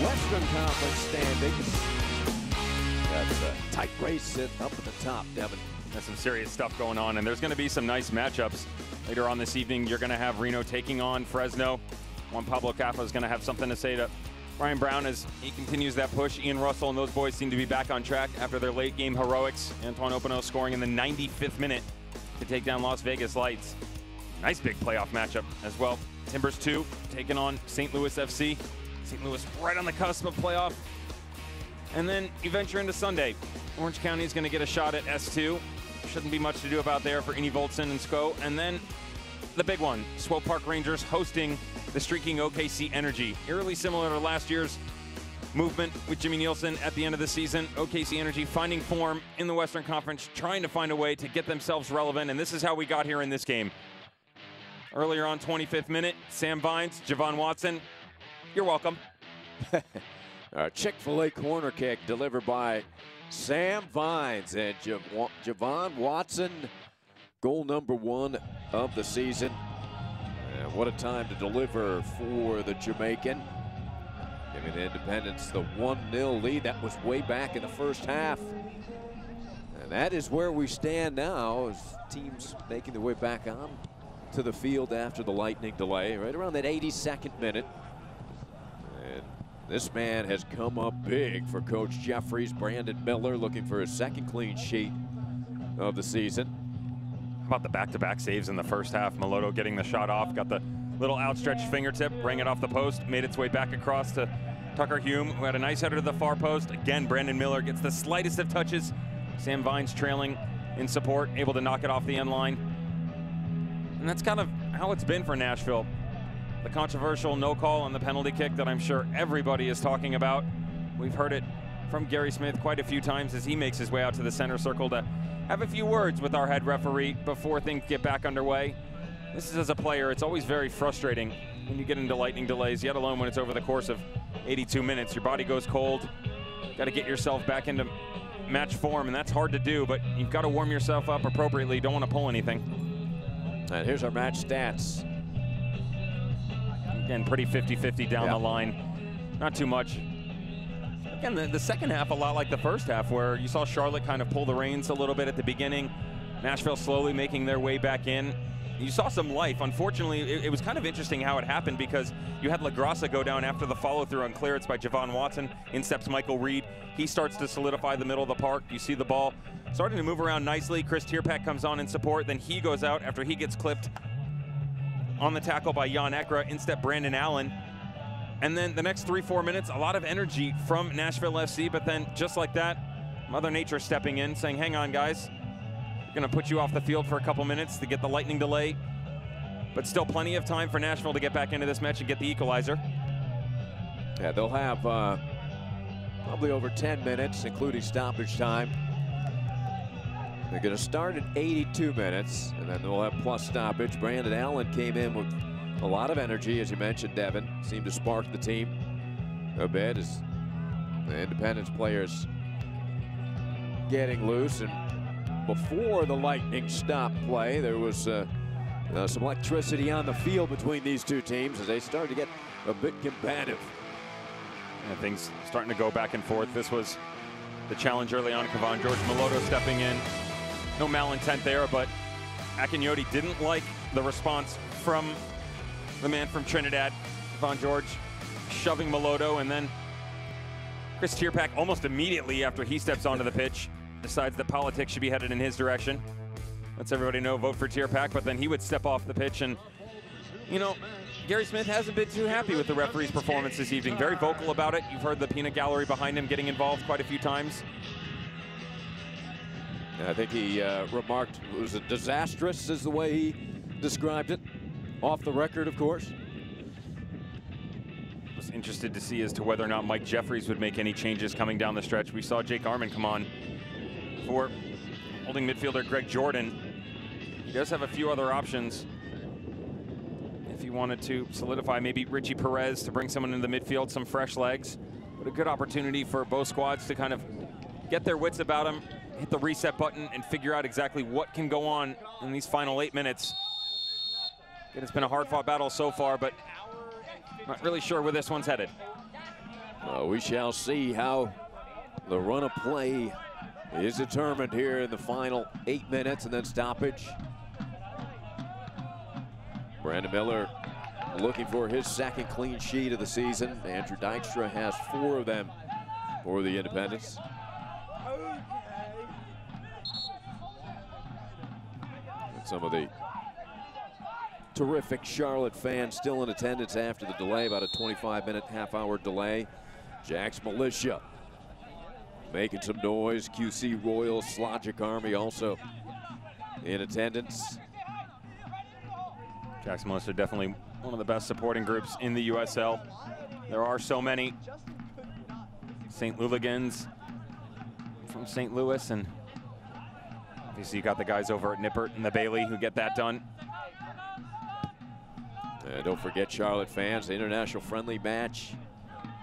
Western Conference standings. That's a tight race sitting up at the top, Devin. There's some serious stuff going on, and there's going to be some nice matchups. Later on this evening, you're going to have Reno taking on Fresno. Juan Pablo Caffa is going to have something to say to Brian Brown as he continues that push. Ian Russell and those boys seem to be back on track after their late game heroics. Antoine Openo scoring in the 95th minute to take down Las Vegas Lights. Nice big playoff matchup as well. Timbers 2 taking on St. Louis FC. St. Louis right on the cusp of playoff. And then you venture into Sunday. Orange County is going to get a shot at S2. Shouldn't be much to do about there for Innie Voltson and SCO. And then the big one, Swope Park Rangers hosting the streaking OKC Energy. Eerily similar to last year's movement with Jimmy Nielsen at the end of the season. OKC Energy finding form in the Western Conference, trying to find a way to get themselves relevant. And this is how we got here in this game. Earlier on, 25th minute, Sam Vines, Javon Watson. You're welcome. A Chick-fil-A corner kick delivered by Sam Vines, and Javon Watson, goal number 1 of the season. And what a time to deliver for the Jamaican. Giving the Independence the 1-0 lead. That was way back in the first half. And that is where we stand now as teams making their way back on to the field after the lightning delay, right around that 82nd minute. And this man has come up big for Coach Jeffries. Brandon Miller looking for his 2nd clean sheet of the season. How about the back-to-back saves in the first half? Meloto getting the shot off, got the little outstretched fingertip, rang it off the post, made its way back across to Tucker Hume, who had a nice header to the far post. Again, Brandon Miller gets the slightest of touches. Sam Vines trailing in support, able to knock it off the end line. And that's kind of how it's been for Nashville. The controversial no call on the penalty kick that I'm sure everybody is talking about. We've heard it from Gary Smith quite a few times as he makes his way out to the center circle to have a few words with our head referee before things get back underway. This is, as a player, it's always very frustrating when you get into lightning delays, yet alone when it's over the course of 82 minutes. Your body goes cold. Got to get yourself back into match form, and that's hard to do, but you've got to warm yourself up appropriately. Don't want to pull anything. And here's our match stats. Again, pretty 50-50 down the line. Not too much. Again, the second half a lot like the first half, where you saw Charlotte kind of pull the reins a little bit at the beginning. Nashville slowly making their way back in. You saw some life. Unfortunately, it was kind of interesting how it happened because you had LaGrassa go down after the follow-through on clearance by Javon Watson. In steps Michael Reed. He starts to solidify the middle of the park. You see the ball starting to move around nicely. Chris Tierpak comes on in support. Then he goes out after he gets clipped on the tackle by Jan Ekra. In step Brandon Allen. And then the next 3-4 minutes, a lot of energy from Nashville FC. But then just like that, Mother Nature stepping in, saying, hang on, guys. Going to put you off the field for a couple minutes to get the lightning delay, but still plenty of time for Nashville to get back into this match and get the equalizer. Yeah, they'll have probably over 10 minutes, including stoppage time. They're going to start at 82 minutes, and then they'll have plus stoppage. Brandon Allen came in with a lot of energy, as you mentioned, Devin. Seemed to spark the team a bit as the Independence players getting loose. And before the lightning stopped play, there was some electricity on the field between these two teams as they started to get a bit combative. And things starting to go back and forth. This was the challenge early on. Kevon George Meloto stepping in. No malintent there, but Akinyoti didn't like the response from the man from Trinidad. Kevon George shoving Meloto, and then Chris Tierpak almost immediately after he steps onto the pitch decides that politics should be headed in his direction. Lets everybody know, vote for Tierpak, but then he would step off the pitch. And, you know, Gary Smith hasn't been too happy with the referee's performance this evening. Very vocal about it. You've heard the peanut gallery behind him getting involved quite a few times. I think he remarked it was disastrous, is the way he described it. Off the record, of course. Was interested to see as to whether or not Mike Jeffries would make any changes coming down the stretch. We saw Jake Arman come on for holding midfielder Greg Jordan. He does have a few other options if he wanted to solidify maybe Richie Perez to bring someone into the midfield, some fresh legs. But a good opportunity for both squads to kind of get their wits about them, hit the reset button, and figure out exactly what can go on in these final 8 minutes. It's been a hard-fought battle so far, but not really sure where this one's headed. We shall see how the run of play is determined here in the final 8 minutes and then stoppage. Brandon Miller looking for his second clean sheet of the season. Andrew Dykstra has 4 of them for the Independents. And some of the terrific Charlotte fans still in attendance after the delay, about a 25-minute, half-hour delay. Jack's Militia making some noise. QC Royals, Slogic Army also in attendance. Jack's Militia definitely one of the best supporting groups in the USL. There are so many. St. Louligans from St. Louis, and obviously you got the guys over at Nippert and the Bailey who get that done. Don't forget, Charlotte fans, the international friendly match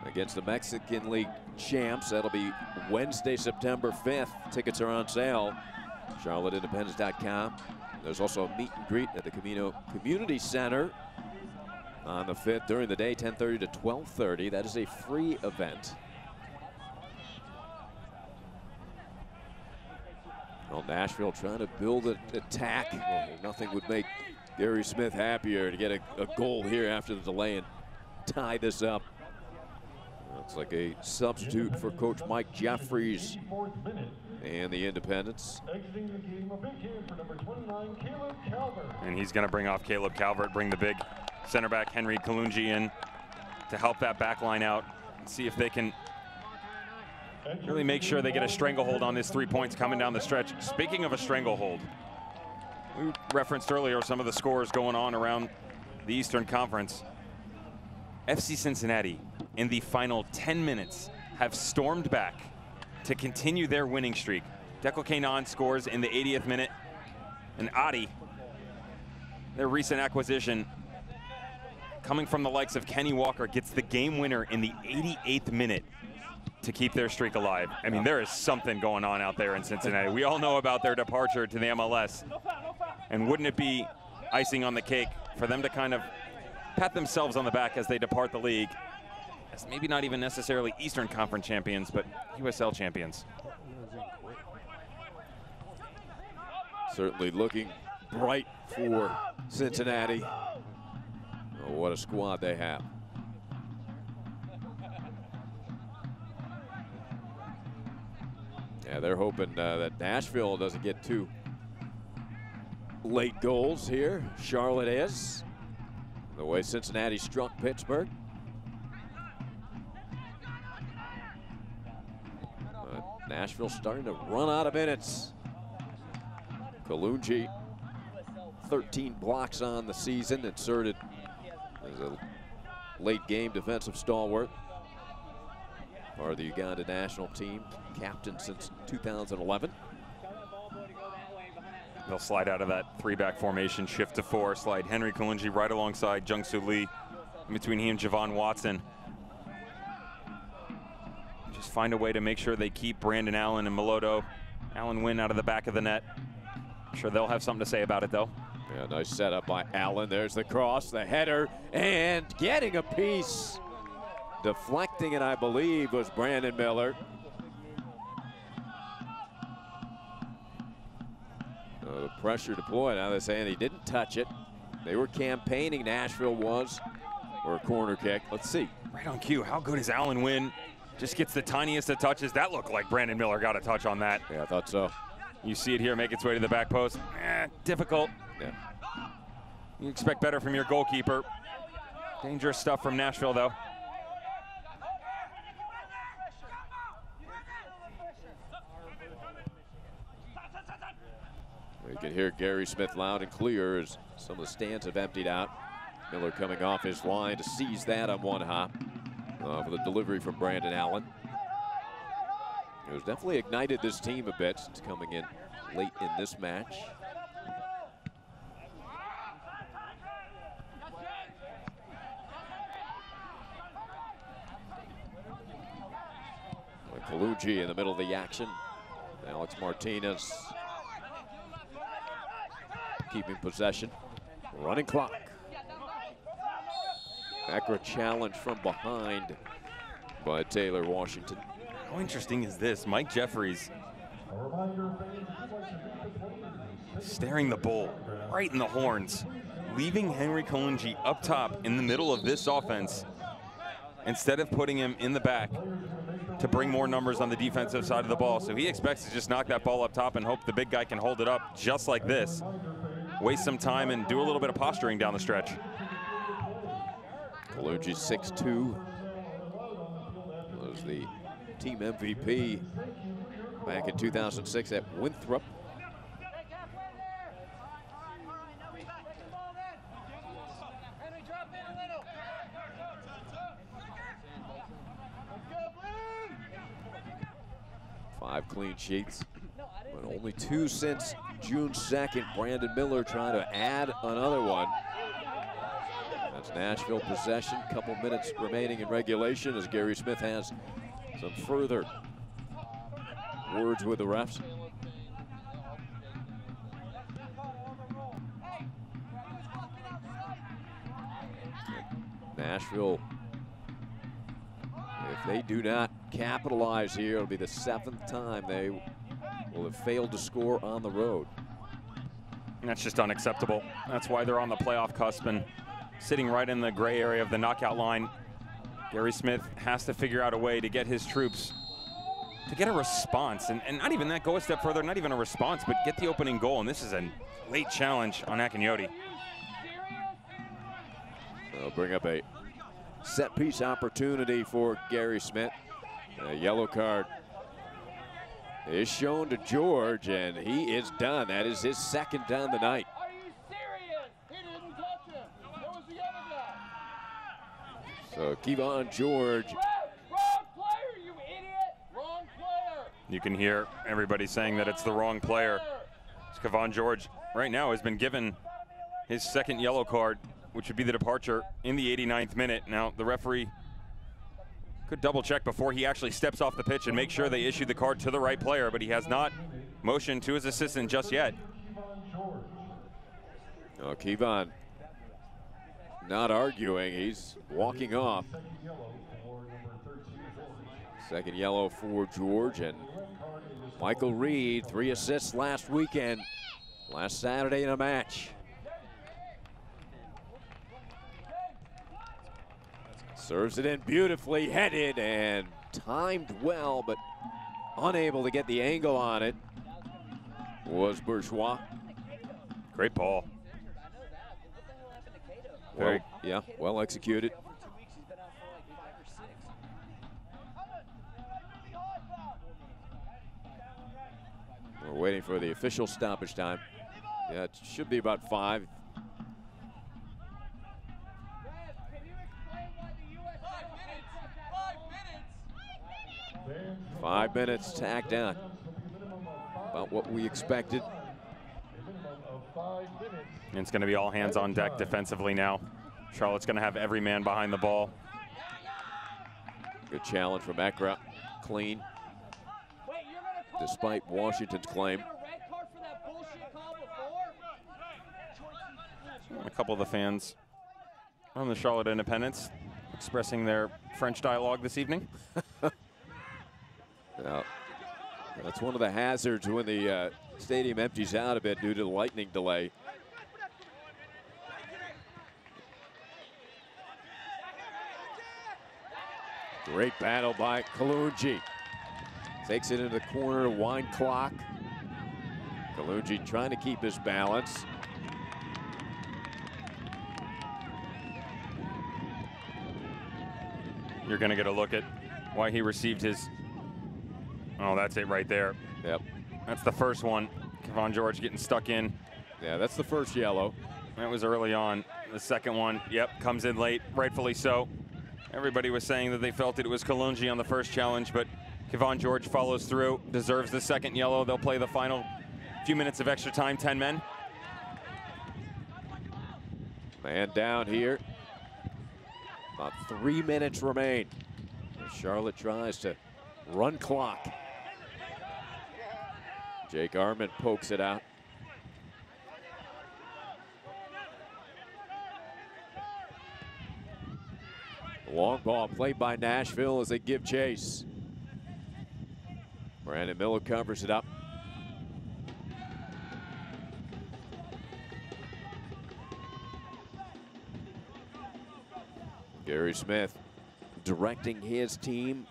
against the Mexican League champs. That'll be Wednesday, September 5th. Tickets are on sale. CharlotteIndependence.com. There's also a meet and greet at the Community Center on the 5th during the day, 10:30 to 12:30. That is a free event. Well, Nashville trying to build an attack. Well, nothing would make Gary Smith happier to get a goal here after the delay and tie this up. Looks like a substitute for Coach Mike Jeffries and the Independents. And he's going to bring off Caleb Calvert, bring the big center back Henry Kalungi in to help that back line out and see if they can really make sure they get a stranglehold on this 3 points coming down the stretch. Speaking of a stranglehold, we referenced earlier some of the scores going on around the Eastern Conference. FC Cincinnati in the final 10 minutes have stormed back to continue their winning streak. Dekel Kainan scores in the 80th minute, and Adi, their recent acquisition, coming from the likes of Kenny Walker, gets the game winner in the 88th minute to keep their streak alive. I mean, there is something going on out there in Cincinnati. We all know about their departure to the MLS. And wouldn't it be icing on the cake for them to kind of pat themselves on the back as they depart the league, as maybe not even necessarily Eastern Conference champions, but USL champions. Certainly looking bright for Cincinnati. Oh, what a squad they have. Yeah, they're hoping that Nashville doesn't get too late goals here. Charlotte is. The way Cincinnati struck Pittsburgh. Nashville starting to run out of minutes. Kalungi, 13 blocks on the season, inserted as a late game defensive stalwart. Part of the Uganda national team, captain since 2011. They'll slide out of that 3-back formation, shift to 4, slide Henry Kalungi right alongside Jung-Soo Lee, in between he and Javon Watson. Just find a way to make sure they keep Brandon Allen and Melodo. Allen Wynn out of the back of the net. I'm sure they'll have something to say about it, though. Yeah, nice setup by Allen. There's the cross, the header, and getting a piece. Deflecting it, I believe, was Brandon Miller. The pressure deployed. Now they're saying he didn't touch it. They were campaigning, Nashville was, for a corner kick. Let's see. Right on cue. How good is Allen Wynn? Just gets the tiniest of touches. That looked like Brandon Miller got a touch on that. Yeah, I thought so. You see it here, make its way to the back post. Difficult. Yeah. You expect better from your goalkeeper. Dangerous stuff from Nashville, though. You can hear Gary Smith loud and clear as some of the stands have emptied out. Miller coming off his line to seize that on one hop for the delivery from Brandon Allen. It was definitely ignited this team a bit since coming in late in this match. Kalungi in the middle of the action. Alex Martinez keeping possession. Running clock. Ekra challenge from behind by Taylor Washington. How interesting is this? Mike Jeffries staring the bull right in the horns, leaving Henry Kalungi up top in the middle of this offense instead of putting him in the back to bring more numbers on the defensive side of the ball. So he expects to just knock that ball up top and hope the big guy can hold it up just like this, waste some time and do a little bit of posturing down the stretch. Kalungi 6'2", was the team MVP back in 2006 at Winthrop. Five clean sheets, but only 2 since June 2nd. Brandon Miller trying to add another one. That's Nashville possession. Couple minutes remaining in regulation as Gary Smith has some further words with the refs. Nashville, if they do not capitalize here, it'll be the 7th time they will have failed to score on the road. And that's just unacceptable. That's why they're on the playoff cusp and sitting right in the gray area of the knockout line. Gary Smith has to figure out a way to get his troops to get a response, and not even that, go a step further, not even a response, but get the opening goal. And this is a late challenge on Akinyoti. They'll bring up a set piece opportunity for Gary Smith. A yellow card is shown to George, and he is done. That is his 2nd down the night. Are you serious? He didn't touch him. It was the other guy. So Kevon George. Wrong player, you idiot. Wrong player. You can hear everybody saying that it's the wrong player. Kevon George right now has been given his 2nd yellow card, which would be the departure in the 89th minute. Now, the referee could double check before he actually steps off the pitch and make sure they issue the card to the right player, but he has not motioned to his assistant just yet. Oh, Kevon not arguing, he's walking off. 2nd yellow for George, and Michael Reed, 3 assists last weekend, last Saturday in a match. Serves it in beautifully, headed and timed well, but unable to get the angle on it was Bourgeois. Great ball. Well, yeah, well executed. We're waiting for the official stoppage time. Yeah, it should be about 5. Five minutes tacked on. About what we expected. And it's going to be all hands on deck defensively now. Charlotte's going to have every man behind the ball. Good challenge from Ekra. Clean. Despite Washington's claim. A couple of the fans from the Charlotte Independents expressing their French dialogue this evening. Now, that's one of the hazards when the stadium empties out a bit due to the lightning delay. Great battle by Kalungi. Takes it into the corner, wine clock. Kalungi trying to keep his balance. You're going to get a look at why he received his. Oh, that's it right there. Yep. That's the first one. Kevon George getting stuck in. Yeah, that's the first yellow. That was early on. The second one, yep, comes in late, rightfully so. Everybody was saying that they felt it was Kalungi on the first challenge, but Kevon George follows through, deserves the 2nd yellow. They'll play the final few minutes of extra time, 10 men. Man down here. About 3 minutes remain. Charlotte tries to run clock. Jake Armand pokes it out. Long ball played by Nashville as they give chase. Brandon Miller covers it up. Gary Smith directing his team.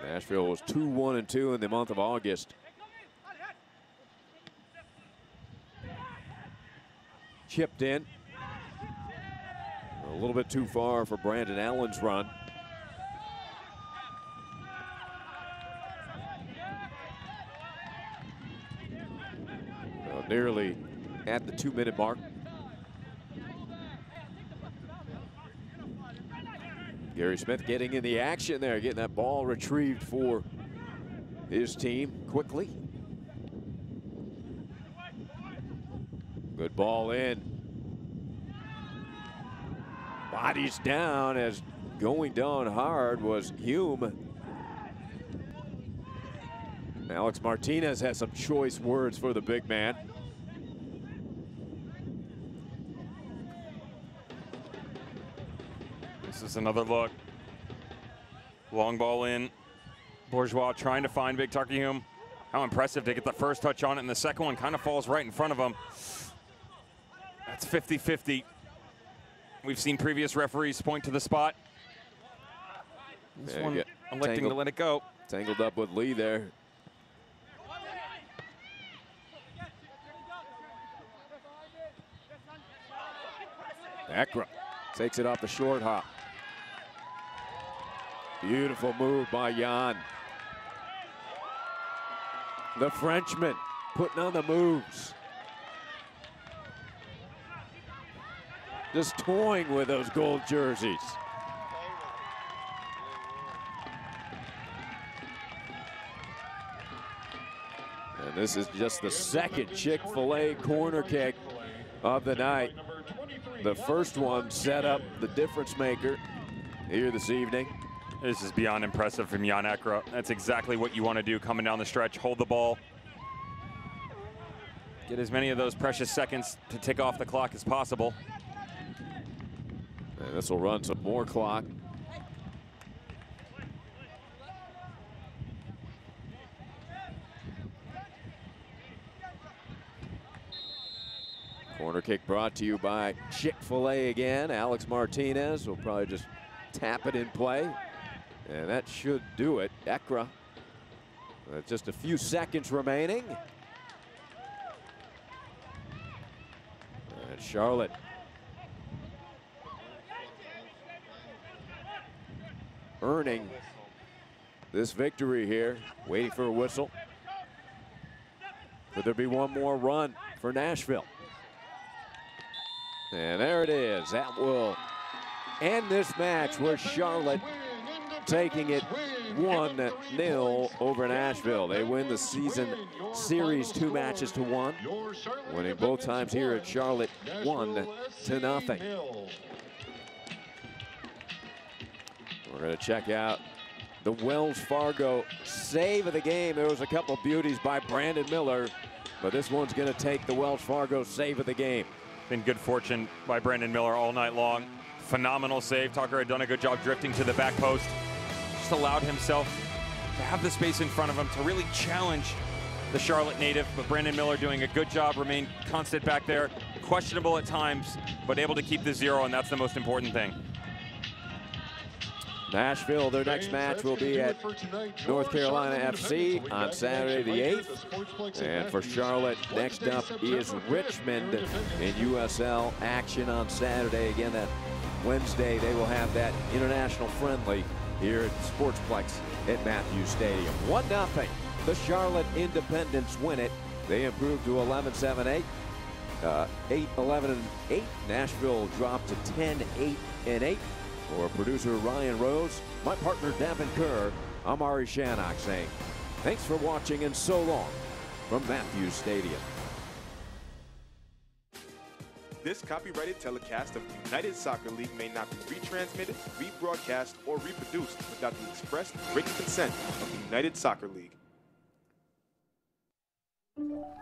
Nashville was 2-1-2 in the month of August. Chipped in. A little bit too far for Brandon Allen's run. Nearly at the 2-minute mark. Gary Smith getting in the action there, getting that ball retrieved for his team quickly. Good ball in. Bodies down, as going down hard was Hume. Alex Martinez has some choice words for the big man. This is another look. Long ball in. Bourgeois trying to find Big Tucker Hume. How impressive to get the first touch on it, and the second one kind of falls right in front of him. That's 50-50. We've seen previous referees point to the spot. This one electing to let it go. Tangled up with Lee there. Ekra takes it off the short hop. Beautiful move by Jan. The Frenchman putting on the moves. Just toying with those gold jerseys. And this is just the second Chick-fil-A corner kick of the night. The first one set up the difference maker here this evening. This is beyond impressive from Jan Ekra. That's exactly what you want to do coming down the stretch. Hold the ball. Get as many of those precious seconds to tick off the clock as possible. And this will run some more clock. Corner kick brought to you by Chick-fil-A again. Alex Martinez will probably just tap it in play. And that should do it. Ekra, just a few seconds remaining. And Charlotte earning this victory here, waiting for a whistle. Could there be one more run for Nashville? And there it is. That will end this match with Charlotte taking it 1-0 over Nashville. They win the season series 2-1, winning both times here at Charlotte 1-0. We're going to check out the Wells Fargo save of the game. There was a couple beauties by Brandon Miller, but this one's going to take the Wells Fargo save of the game. Been good fortune by Brandon Miller all night long. Phenomenal save. Tucker had done a good job drifting to the back post. Just allowed himself to have the space in front of him to really challenge the Charlotte native, but Brandon Miller doing a good job, remained constant back there. Questionable at times, but able to keep the 0, and that's the most important thing. Nashville, their next match will be at North Carolina FC on Saturday the 8th. And for Charlotte, next up is Richmond in USL action on Saturday. Again, that Wednesday, they will have that international friendly here at Sportsplex at Matthews Stadium. 1-0. The Charlotte Independents win it. They improved to 11-7-8. 8-11-8. Nashville dropped to 10-8-8. For producer Ryan Rose, my partner Devin Kerr, I'm Ari Shannock saying thanks for watching and so long from Matthews Stadium. This copyrighted telecast of the United Soccer League may not be retransmitted, rebroadcast, or reproduced without the express written consent of the United Soccer League.